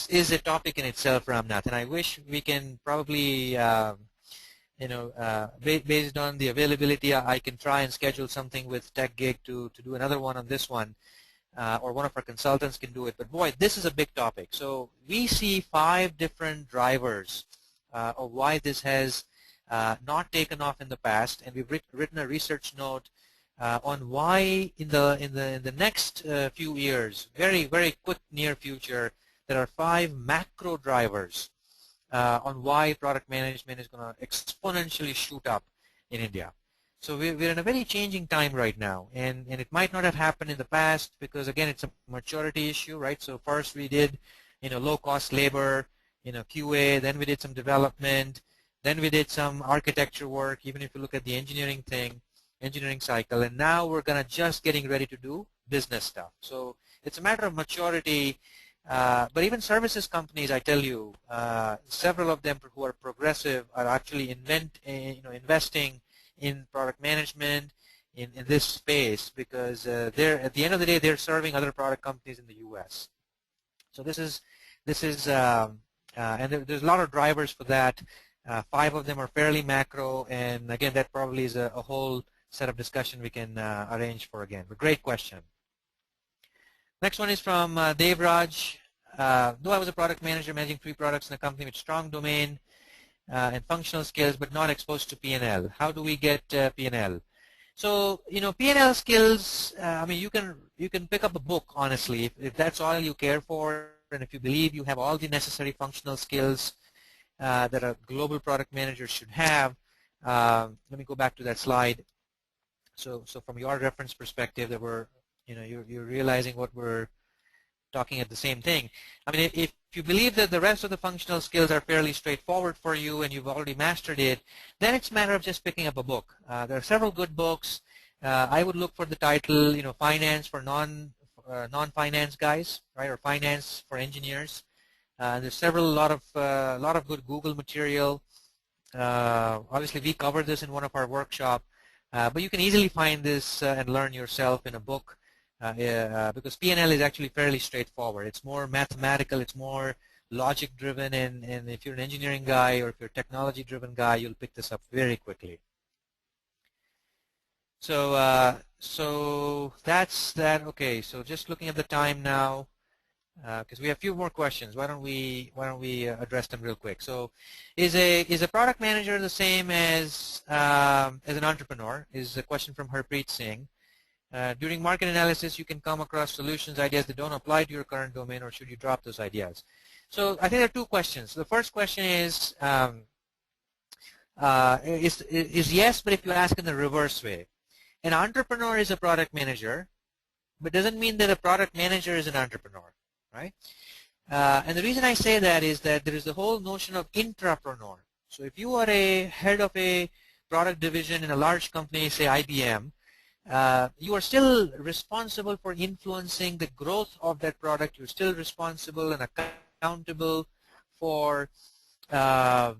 is a topic in itself, Ramnath, and I wish we can probably, based on the availability, I can try and schedule something with TechGig to do another one on this one, or one of our consultants can do it. But boy, this is a big topic. So we see 5 different drivers of why this has not taken off in the past, and we've written a research note on why in the next few years, very quick near future, there are 5 macro drivers on why product management is going to exponentially shoot up in India. So we're in a very changing time right now, and it might not have happened in the past because, again, it's a maturity issue, right? So first we did low-cost labor, QA, then we did some development, then we did some architecture work, even if you look at the engineering cycle, and now we're going to just getting ready to do business stuff. So it's a matter of maturity, but even services companies, I tell you, several of them who are progressive are actually investing in product management in this space, because they're, at the end of the day, they're serving other product companies in the U.S. So this is and there's a lot of drivers for that. 5 of them are fairly macro, and again, that probably is a whole set of discussion we can arrange for again. But great question. Next one is from Dave Raj. Though I was a product manager managing 3 products in a company with strong domain and functional skills, but not exposed to P&L. How do we get P&L? So, P&L skills, I mean, you can pick up a book, honestly, if that's all you care for, and if you believe you have all the necessary functional skills that a global product manager should have. Let me go back to that slide. So from your reference perspective, that you're realizing what we're talking at the same thing. I mean, if you believe that the rest of the functional skills are fairly straightforward for you and you've already mastered it, then it's a matter of just picking up a book. There are several good books. I would look for the title, Finance for non-finance guys, right, or Finance for engineers. There's a lot of good Google material. Obviously, we covered this in one of our workshops, but you can easily find this and learn yourself in a book. Because P&L is actually fairly straightforward. It's more mathematical, it's more logic-driven, and if you're an engineering guy or if you're a technology-driven guy, you'll pick this up very quickly. So that's that. Okay, so just looking at the time now, because we have a few more questions. Why don't we address them real quick? So, is a product manager the same as an entrepreneur? Is a question from Harpreet Singh. During market analysis, you can come across solutions, ideas that don't apply to your current domain, or should you drop those ideas? So I think there are 2 questions. The first question is yes, but if you ask in the reverse way. An entrepreneur is a product manager, but doesn't mean that a product manager is an entrepreneur, right? And the reason I say that is that there is the whole notion of intrapreneur. So if you are a head of a product division in a large company, say IBM, you are still responsible for influencing the growth of that product. You're still responsible and accountable for the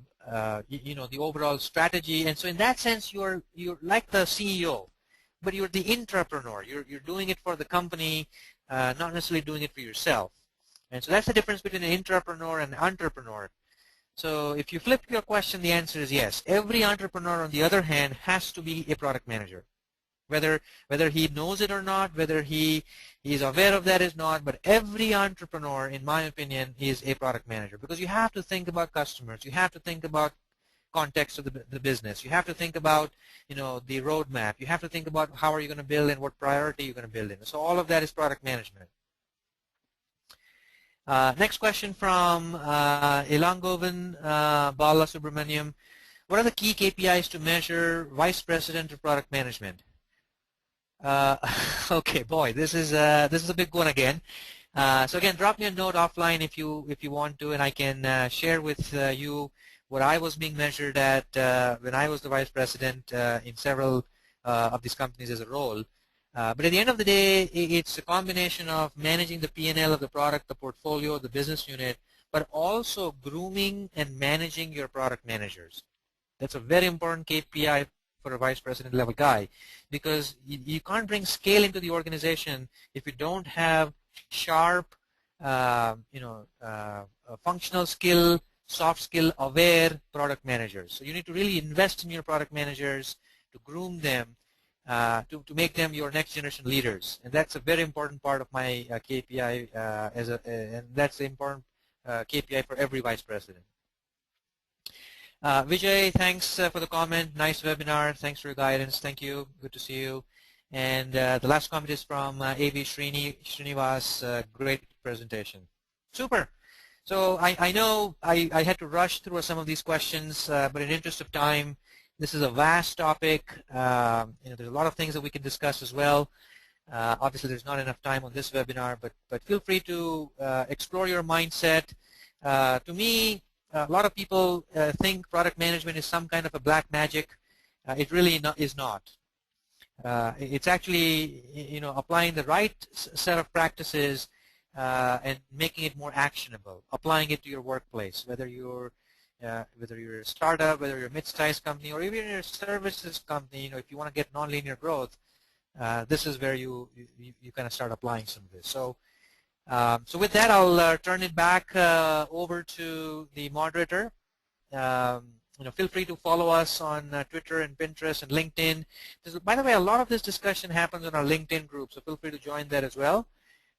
overall strategy. And so in that sense, you're like the CEO, but you're the intrapreneur. You're doing it for the company, not necessarily doing it for yourself. And so that's the difference between an intrapreneur and an entrepreneur. So if you flip your question, the answer is yes. Every entrepreneur, on the other hand, has to be a product manager. Whether he knows it or not, whether he is aware of that or not, but every entrepreneur, in my opinion, is a product manager, because you have to think about customers, you have to think about context of the business. You have to think about, the roadmap. You have to think about how are you going to build and what priority you're going to build in. So all of that is product management. Next question from Ilangovan Bala Subramaniam. What are the key KPIs to measure Vice President of Product Management? Okay, boy, this is a big one again. So again, drop me a note offline if you want to, and I can share with you what I was being measured at when I was the Vice President in several of these companies as a role. But at the end of the day, it's a combination of managing the P&L of the product, the portfolio, the business unit, but also grooming and managing your product managers. That's a very important KPI for a vice president level guy, because you can't bring scale into the organization if you don't have sharp, functional skill, soft skill aware product managers. So you need to really invest in your product managers to groom them, to make them your next generation leaders, and that's a very important part of my KPI and that's the important KPI for every vice president. Vijay, thanks for the comment. Nice webinar. Thanks for your guidance. Thank you. Good to see you. And the last comment is from A.V. Srinivas. Great presentation. Super. So I know I had to rush through some of these questions, but in the interest of time, this is a vast topic. There's a lot of things that we can discuss as well. Obviously, there's not enough time on this webinar, but feel free to explore your mindset. To me, a lot of people think product management is some kind of a black magic. It really is not. It's actually, applying the right set of practices and making it more actionable, applying it to your workplace, whether you're a startup, whether you're a mid-sized company, or even you're a services company. If you want to get nonlinear growth, this is where you kind of start applying some of this. So with that, I'll turn it back over to the moderator. Feel free to follow us on Twitter and Pinterest and LinkedIn. By the way, a lot of this discussion happens on our LinkedIn group, so feel free to join that as well.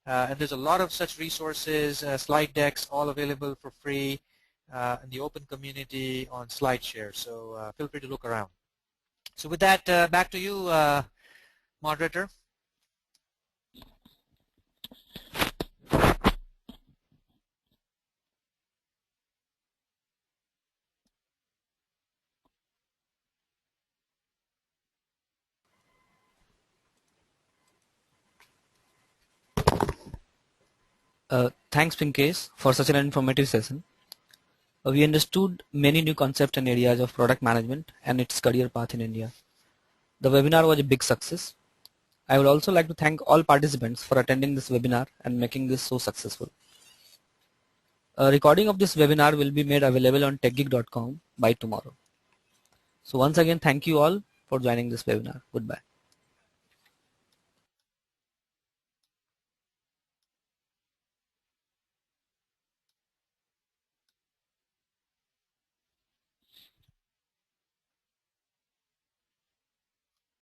And there's a lot of such resources, slide decks, all available for free in the open community on SlideShare. So feel free to look around. So with that, back to you, moderator. Thanks, Pinkesh, for such an informative session. We understood many new concepts and areas of product management and its career path in India. The webinar was a big success. I would also like to thank all participants for attending this webinar and making this so successful. A recording of this webinar will be made available on techgeek.com by tomorrow. So once again, thank you all for joining this webinar. Goodbye.